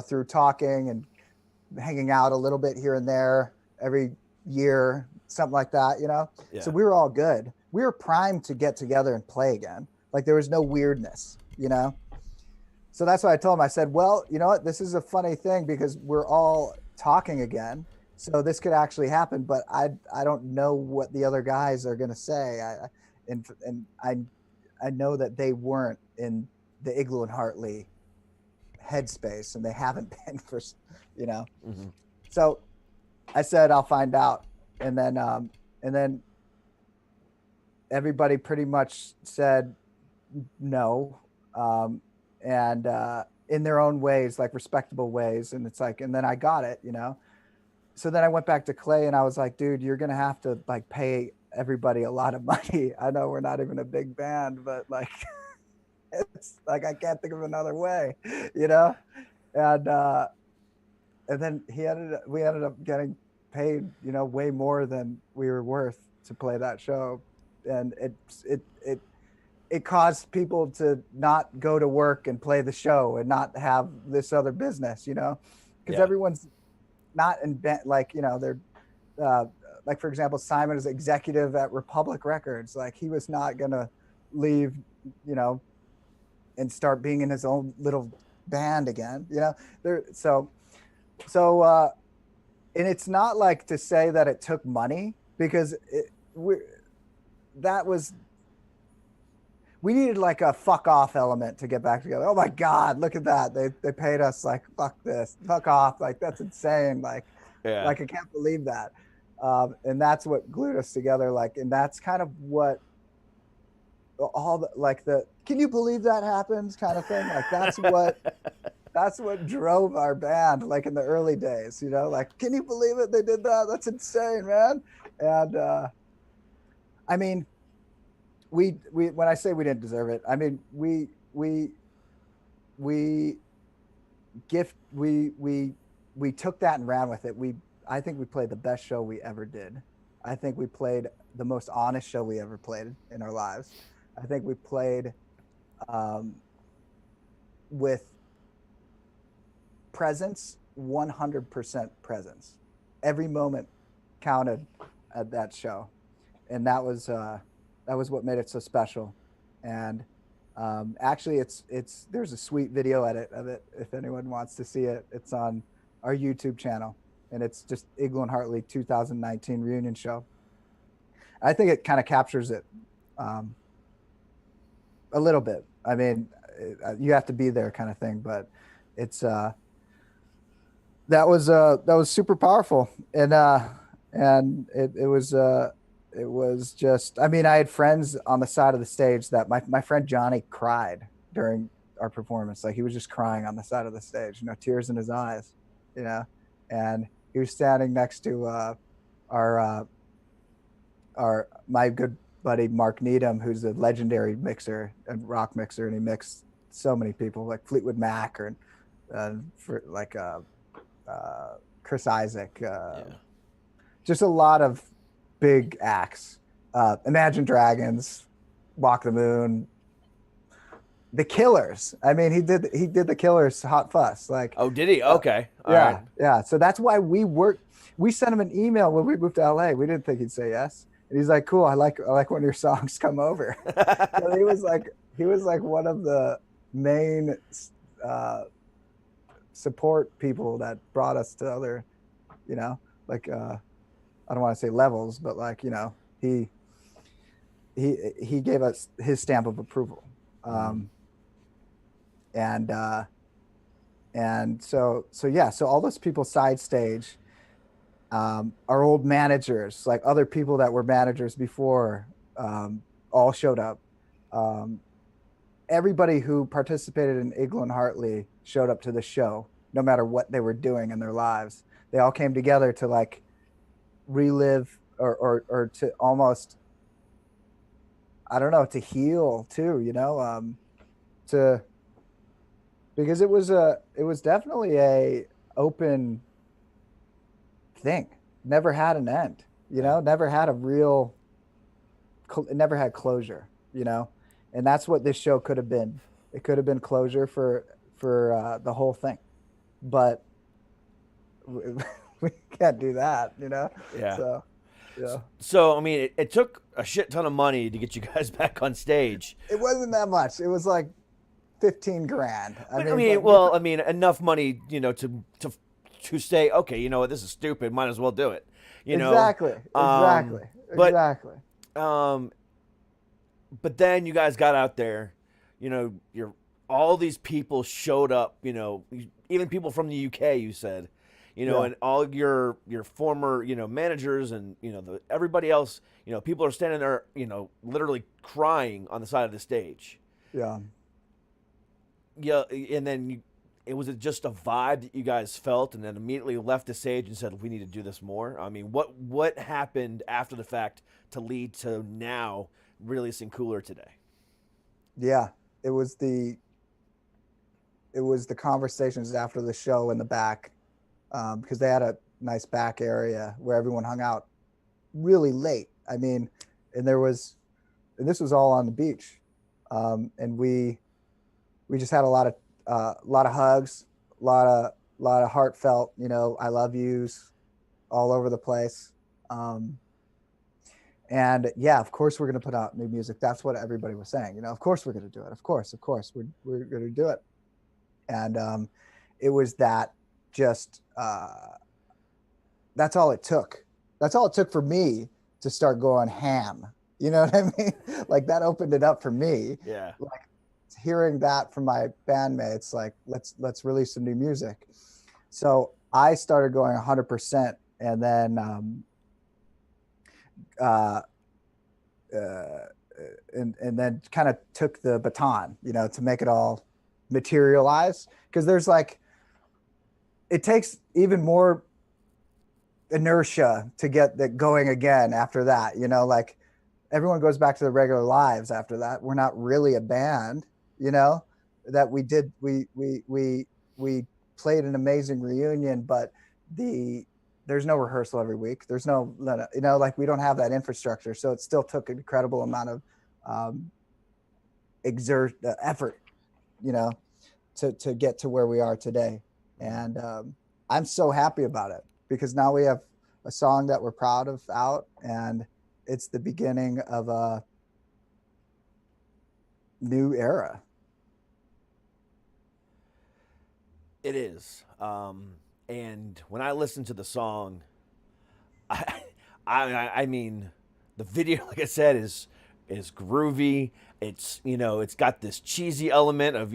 through talking and hanging out a little bit here and there every year, something like that, Yeah. So we were all good. We were primed to get together and play again. Like there was no weirdness, So that's what I told him. I said, "Well, you know what? This is a funny thing because we're all talking again. So this could actually happen, but I don't know what the other guys are going to say. I know that they weren't in the Iglu and Hartly headspace, and they haven't been for, Mm-hmm. So I said, I'll find out. And then everybody pretty much said no. And in their own ways, like respectable ways. And it's like, and then I got it, So then I went back to Clay, and I was like, "Dude, you're going to have to like pay everybody a lot of money. I know we're not even a big band, but like, it's like, I can't think of another way, And then we ended up getting paid, way more than we were worth to play that show. And it caused people to not go to work and play the show and not have this other business, because everyone's not in, like, they're like, for example, Simon is executive at Republic Records. Like, he was not going to leave, and start being in his own little band again, and it's not like to say that it took money, because we needed like a fuck off element to get back together. Oh my God, look at that. They paid us, like, fuck this, fuck off. Like, that's insane. Like, like, I can't believe that. And that's what glued us together. Like, and that's kind of what can you believe that happens kind of thing? Like, that's what drove our band, like, in the early days, like, can you believe it? They did that. That's insane, man. And, I mean, we when I say we didn't deserve it, I mean we took that and ran with it. I think we played the best show we ever did. I think we played the most honest show we ever played in our lives. I think we played with presence, 100% presence. Every moment counted at that show, and that was what made it so special. And actually, there's a sweet video edit of it if anyone wants to see it. It's on our YouTube channel, and it's just Iglu and Hartly 2019 reunion show. I think it kind of captures it a little bit. I mean, you have to be there, kind of thing, but it's that was super powerful, and it was just, I mean, I had friends on the side of the stage that my friend Johnny cried during our performance. Like, he was just crying on the side of the stage, tears in his eyes, and he was standing next to my good buddy Mark Needham, who's a legendary mixer and rock mixer, and he mixed so many people like Fleetwood Mac or Chris Isaac, just a lot of big acts. Imagine Dragons, Walk the Moon, The Killers. I mean, he did The Killers' Hot Fuss. Like, oh, did he? Okay. All yeah, right. Yeah. So that's why we sent him an email when we moved to LA. We didn't think he'd say yes. And he's like, cool, I like when your songs come over. So he was like one of the main support people that brought us to other, like I don't want to say levels, but like, he gave us his stamp of approval. And so all those people side stage, our old managers, like other people that were managers before, all showed up. Everybody who participated in Iglu and Hartly showed up to the show, no matter what they were doing in their lives. They all came together to like relive or to almost, I don't know, to heal too, because it was definitely a open thing. Never had an end, never had a real, it never had closure, and that's what this show could have been. It could have been closure for the whole thing, but we can't do that, Yeah. So, yeah. So I mean, it took a shit ton of money to get you guys back on stage. It wasn't that much. It was like 15 grand. I mean, enough money, to say, okay, you know what, this is stupid, might as well do it. Exactly. But then you guys got out there, all these people showed up, even people from the UK, you said, and all your former, managers and, everybody else, people are standing there, literally crying on the side of the stage. Yeah. Yeah. And then was it just a vibe that you guys felt and then immediately left the stage and said, we need to do this more? I mean, what happened after the fact to lead to now releasing Cooler today? Yeah, it was the conversations after the show in the back, because they had a nice back area where everyone hung out really late. I mean, and this was all on the beach, and we just had a lot of hugs, a lot of heartfelt, I love yous all over the place. And yeah, of course we're going to put out new music. That's what everybody was saying. Of course we're going to do it. Of course we're going to do it. And it was that just, that's all it took. That's all it took for me to start going ham. You know what I mean? Like, that opened it up for me. Yeah. Like, hearing that from my bandmates, like, let's release some new music. So I started going 100%, and then and then kind of took the baton, to make it all materialize, because there's like, it takes even more inertia to get that going again after that, like everyone goes back to their regular lives after that. We're not really a band, that we played an amazing reunion, but there's no rehearsal every week. There's no, like we don't have that infrastructure. So it still took an incredible amount of effort, to get to where we are today. And I'm so happy about it because now we have a song that we're proud of out, and it's the beginning of a new era. It is. And when I listen to the song, I mean, the video, like I said, is groovy. It's, it's got this cheesy element of,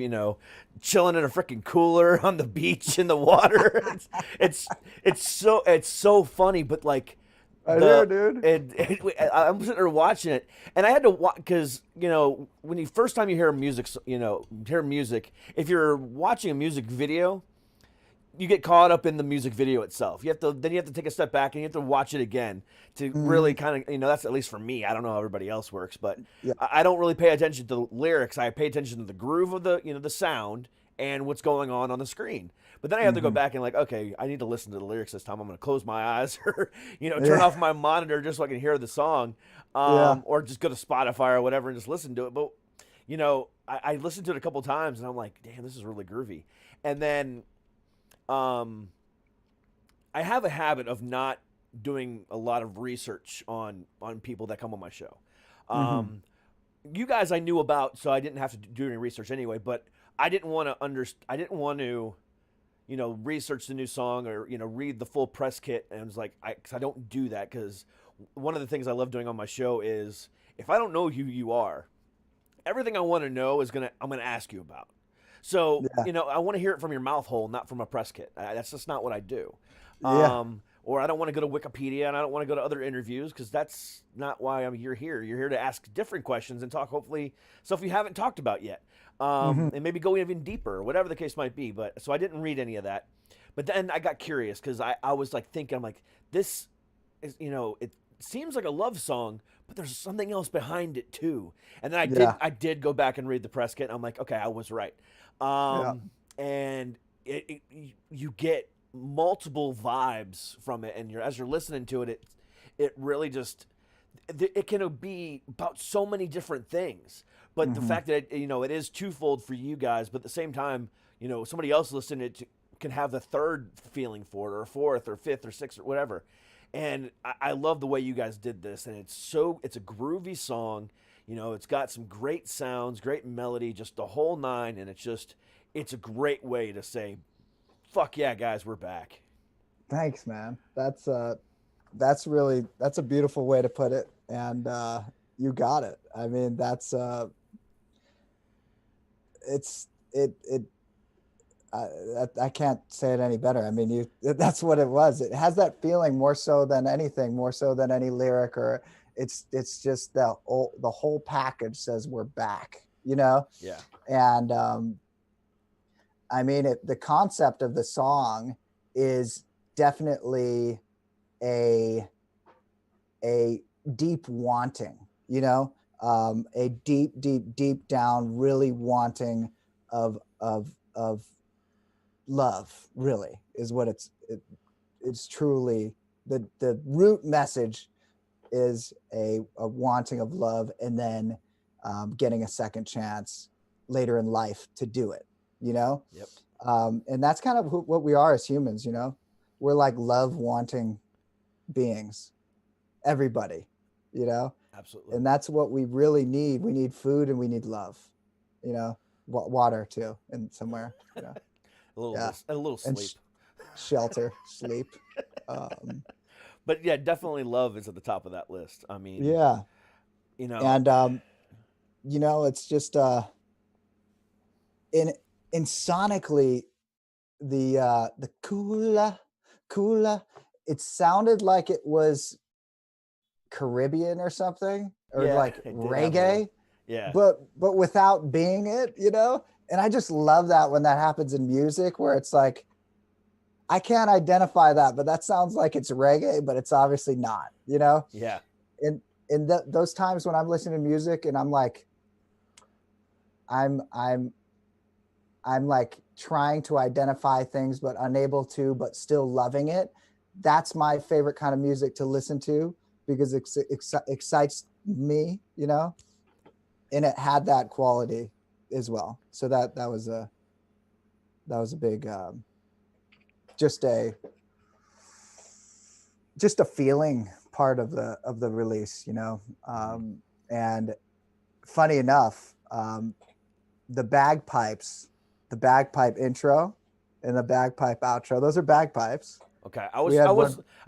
chilling in a freaking cooler on the beach in the water. It's so funny, but like, I know, dude. I'm sitting there watching it, and I had to watch because when you first time you hear music, if you're watching a music video, you get caught up in the music video itself. You have to take a step back and you have to watch it again to really kind of, that's at least for me. I don't know how everybody else works, but yeah. I don't really pay attention to the lyrics. I pay attention to the groove of the, the sound and what's going on the screen. But then I have to go back and like, okay, I need to listen to the lyrics this time. I'm going to close my eyes or, turn off my monitor just so I can hear the song, or just go to Spotify or whatever and just listen to it. But, I listened to it a couple times and I'm like, damn, this is really groovy. And then, I have a habit of not doing a lot of research on people that come on my show. You guys I knew about, so I didn't have to do any research anyway, but I didn't want to research the new song or, read the full press kit. And I was like, cause I don't do that. Cause one of the things I love doing on my show is if I don't know who you are, everything I want to know I'm going to ask you about. So, I want to hear it from your mouth hole, not from a press kit. That's just not what I do. Or I don't want to go to Wikipedia and I don't want to go to other interviews because that's not why you're here. You're here to ask different questions and talk, hopefully, stuff you haven't talked about yet. And maybe go even deeper, or whatever the case might be. But so I didn't read any of that. But then I got curious because I was like thinking, I'm like, this is, it seems like a love song, but there's something else behind it too. And then I did go back and read the press kit. And I'm like, okay, I was right. And you get multiple vibes from it, and as you're listening to it, it really just it can be about so many different things. But the fact that it is twofold for you guys, but at the same time, somebody else listening to it can have the third feeling for it, or a fourth, or fifth, or sixth, or whatever. And I love the way you guys did this, and it's a groovy song. It's got some great sounds, great melody, just the whole nine, and it's a great way to say, fuck yeah, guys, we're back. Thanks, man. That's a beautiful way to put it. And you got it. I mean, that's I can't say it any better. I mean, that's what it was. It has that feeling more so than anything, more so than any lyric, or it's just the whole package says we're back, Yeah. And I mean, the concept of the song is definitely a deep wanting, a deep down, really wanting of love, really is what it's truly the root message is a wanting of love, and then getting a second chance later in life to do it, Yep. And that's kind of what we are as humans, we're like love wanting beings, everybody, Absolutely. and that's what we really need. We need food and we need love, water too, and somewhere, a little sleep, and shelter, sleep. But yeah, definitely love is at the top of that list. I mean, yeah, and it's just in sonically, the kula, it sounded like it was Caribbean or something, or like reggae, but without being it, and I just love that when that happens in music, where it's like, I can't identify that, but that sounds like it's reggae, but it's obviously not, Yeah. in those times when I'm listening to music and I'm like, I'm like trying to identify things but unable to, but still loving it. That's my favorite kind of music to listen to because it excites me, you know, and it had that quality as well. So that was a big, just a feeling part of the release, you know. And funny enough, the bagpipe intro and the bagpipe outro, those are bagpipes. Okay, I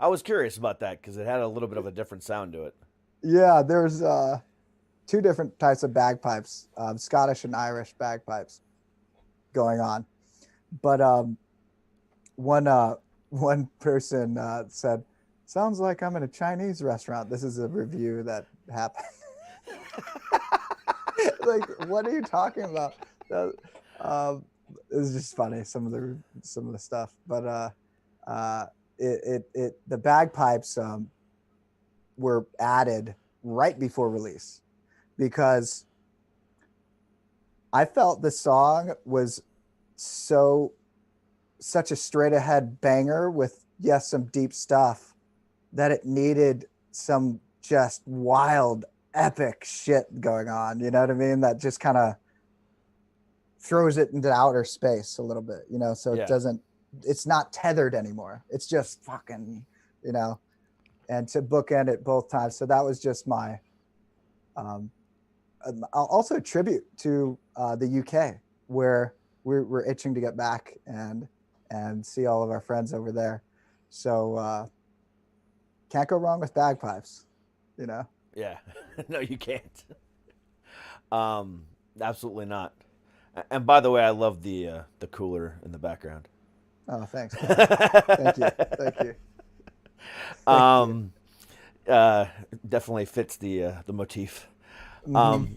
was curious about that because it had a little bit of a different sound to it. Yeah, there's two different types of bagpipes, Scottish and Irish bagpipes going on. But one person said, "Sounds like I'm in a Chinese restaurant." This is a review that happened. Like, what are you talking about? It was just funny, some of the stuff. But the bagpipes were added right before release because I felt the song was such a straight ahead banger with some deep stuff that it needed some just wild epic shit going on, you know what I mean, that just kind of throws it into outer space a little bit, you know, so it's not tethered anymore, it's just fucking, you know, and to bookend it both times. So that was just my also a tribute to the UK, where we're itching to get back and see all of our friends over there. So can't go wrong with bagpipes, you know. Yeah, no, you can't. Absolutely not. And by the way, I love the cooler in the background. Oh, thanks. Thank you. Definitely fits the motif. Mm-hmm.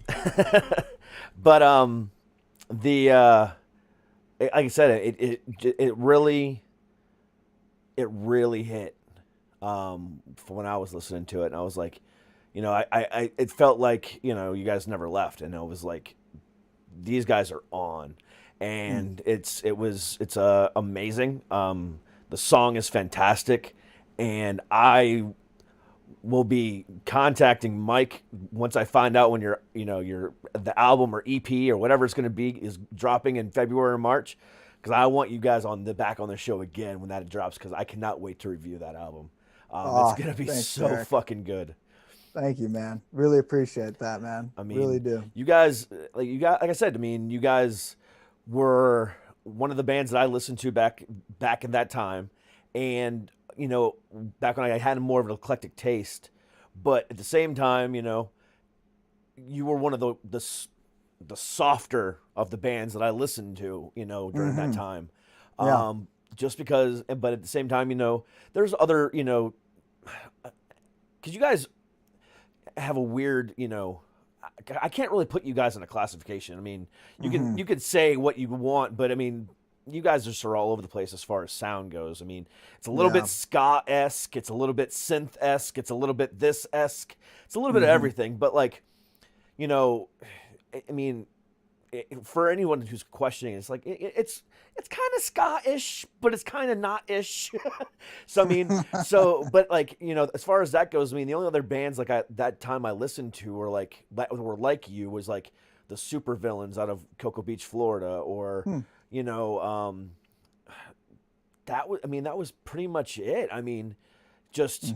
But like I said, it really hit when I was listening to it, and I was like, you know, I it felt like, you know, you guys never left, and it was like, these guys are on, and it's amazing. The song is fantastic, and I will be contacting Mike once I find out when the album or EP or whatever it's going to be is dropping in February or March, because I want you guys back on the show again when that drops, because I cannot wait to review that album. It's going to be so fucking good. Thank you, man. Really appreciate that, man. I mean, really do. You guys, like I said, I mean, you guys were one of the bands that I listened to back in that time, and you know, back when I had more of an eclectic taste, but at the same time, you know, you were one of the softer of the bands that I listened to, you know, during that time. Yeah. Just because, but at the same time, you know, there's other, you know, because you guys have a weird, you know, I can't really put you guys in a classification. I mean, you can say what you want, but I mean, you guys just are all over the place as far as sound goes. I mean, it's a little bit ska-esque, it's a little bit synth-esque, it's a little bit this-esque, it's a little bit of everything. But like, you know, I mean, for anyone who's questioning, it's like it's kind of ska-ish, but it's kind of not-ish. So I mean, but like, you know, as far as that goes, I mean, the only other bands like that time I listened to were like you was like the Supervillains out of Cocoa Beach, Florida, or you know, that was pretty much it. I mean, just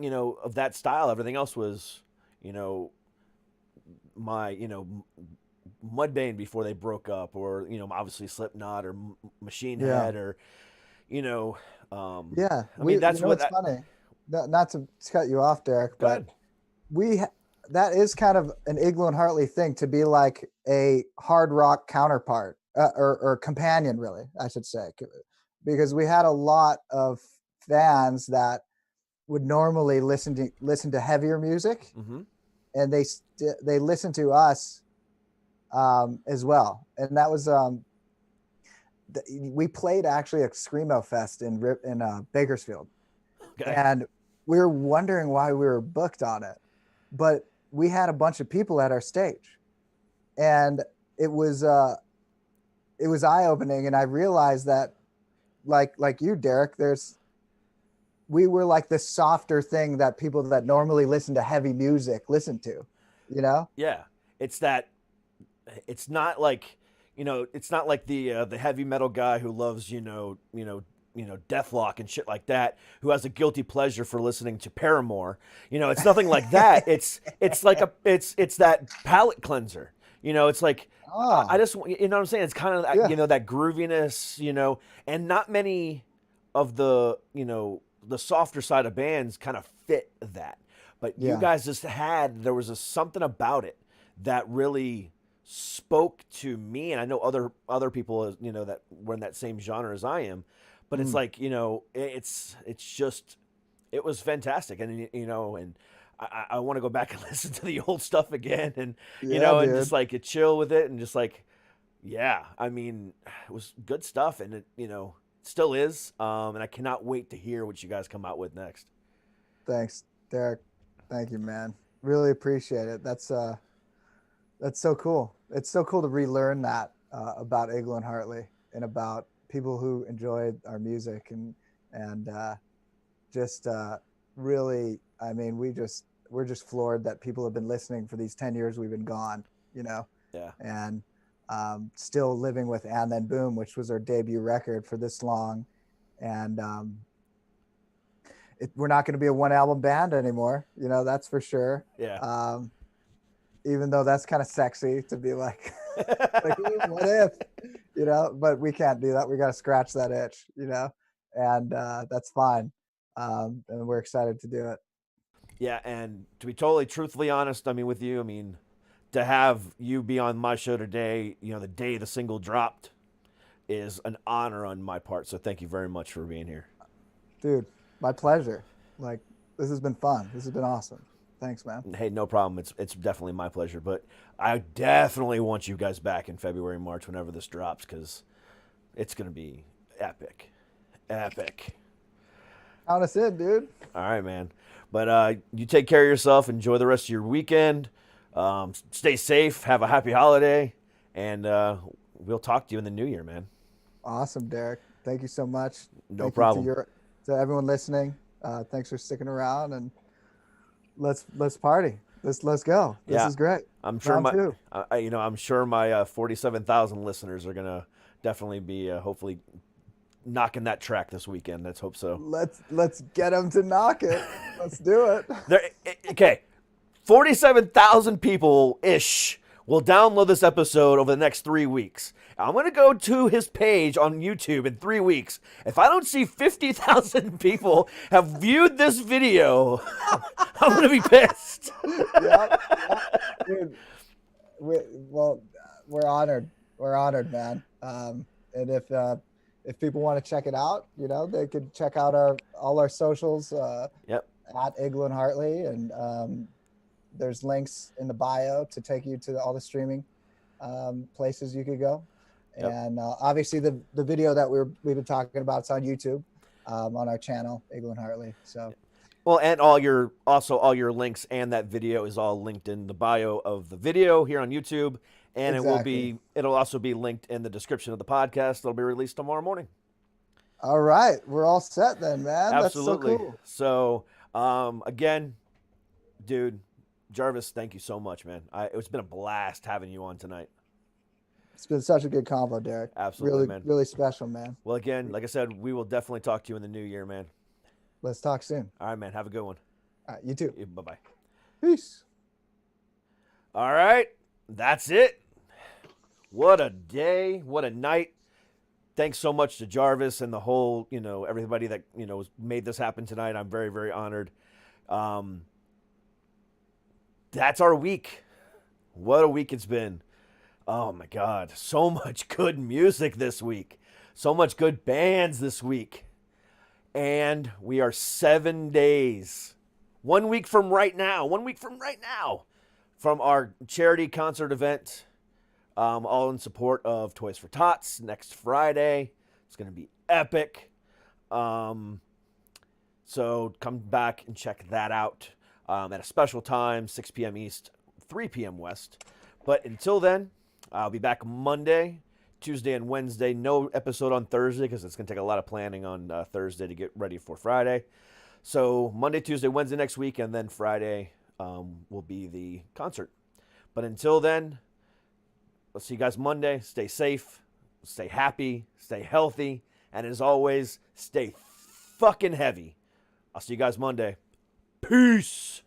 you know, of that style, everything else was, you know, Mudvayne before they broke up, or you know, obviously Slipknot or Machine Head, or you know, I mean, that's what's funny. Not to cut you off, Derek, but that is kind of an Iglu and Hartly thing, to be like a hard rock counterpart, or companion, really, I should say, because we had a lot of fans that would normally listen to heavier music, and they listen to us as well. And that was we played actually a Screamo Fest in Bakersfield, and we were wondering why we were booked on it, but we had a bunch of people at our stage, and it was eye-opening. And I realized that, like you, Derek, we were like the softer thing that people that normally listen to heavy music listen to, you know? Yeah, it's that. It's not like, it's not like the heavy metal guy who loves Deathlock and shit like that, who has a guilty pleasure for listening to Paramore. It's nothing like that. It's like it's that palate cleanser. It's like I just, what I'm saying. It's kind of that grooviness, and not many of the the softer side of bands kind of fit that. But you guys just there was something about it that really spoke to me, and I know other people that were in that same genre as I am, but it's like it's just, it was fantastic, and and I want to go back and listen to the old stuff again, and and just like chill with it, and just like I mean, it was good stuff, and it still is, and I cannot wait to hear what you guys come out with next. Thanks, Derek. Thank you, man. Really appreciate it. That's so cool. It's so cool to relearn that about Iglu and Hartly, and about people who enjoyed our music, and just really, I mean, we're just floored that people have been listening for these 10 years we've been gone, Yeah. And still living with And Then Boom, which was our debut record for this long. And we're not going to be a one album band anymore, that's for sure. Yeah. Even though that's kind of sexy to be like, what if, but we can't do that. We got to scratch that itch, and that's fine. And we're excited to do it. Yeah. And to be totally truthfully honest, I mean, with you, I mean, to have you be on my show today, the day the single dropped, is an honor on my part. So thank you very much for being here. Dude, my pleasure. Like, this has been fun. This has been awesome. Thanks, man. Hey, no problem. It's definitely my pleasure. But I definitely want you guys back in February, March, whenever this drops, because it's going to be epic. Epic. Count us in, dude. All right, man. But you take care of yourself. Enjoy the rest of your weekend. Stay safe. Have a happy holiday. And we'll talk to you in the new year, man. Awesome, Derek. Thank you so much. No problem. To everyone listening, thanks for sticking around, and let's party. Let's go. This is great. I'm sure I'm sure my 47,000 listeners are gonna definitely be hopefully knocking that track this weekend. Let's hope so. Let's get them to knock it. Let's do it. Okay, 47,000 people ish will download this episode over the next 3 weeks. I'm going to go to his page on YouTube in 3 weeks. If I don't see 50,000 people have viewed this video, I'm going to be pissed. Yeah. Dude, we're honored. We're honored, man. And if people want to check it out, they could check out all our socials at Iglu and Hartly, and there's links in the bio to take you to all the streaming places you could go. Yep. And obviously the video that we've been talking about, it's on YouTube, on our channel, Iglu and Hartly. So, well, and all your links and that video is all linked in the bio of the video here on YouTube, and exactly. It'll also be linked in the description of the podcast. That'll be released tomorrow morning. All right, we're all set then, man. Absolutely. That's so cool. So, again, dude, Jarvis, thank you so much, man. It's been a blast having you on tonight. It's been such a good convo, Derek. Absolutely, really, man. Really special, man. Well, again, like I said, we will definitely talk to you in the new year, man. Let's talk soon. All right, man. Have a good one. All right, you too. Bye-bye. Peace. All right. That's it. What a day. What a night. Thanks so much to Jarvis and the whole, everybody that, made this happen tonight. I'm very, very honored. That's our week. What a week it's been. Oh my God. So much good music this week. So much good bands this week. And we are 7 days. 1 week from right now. 1 week from right now. From our charity concert event. All in support of Toys for Tots next Friday. It's going to be epic. So come back and check that out. at a special time, 6 p.m. East, 3 p.m. West. But until then, I'll be back Monday, Tuesday, and Wednesday. No episode on Thursday because it's going to take a lot of planning on Thursday to get ready for Friday. So Monday, Tuesday, Wednesday next week, and then Friday will be the concert. But until then, I'll see you guys Monday. Stay safe, stay happy, stay healthy, and as always, stay fucking heavy. I'll see you guys Monday. Peace.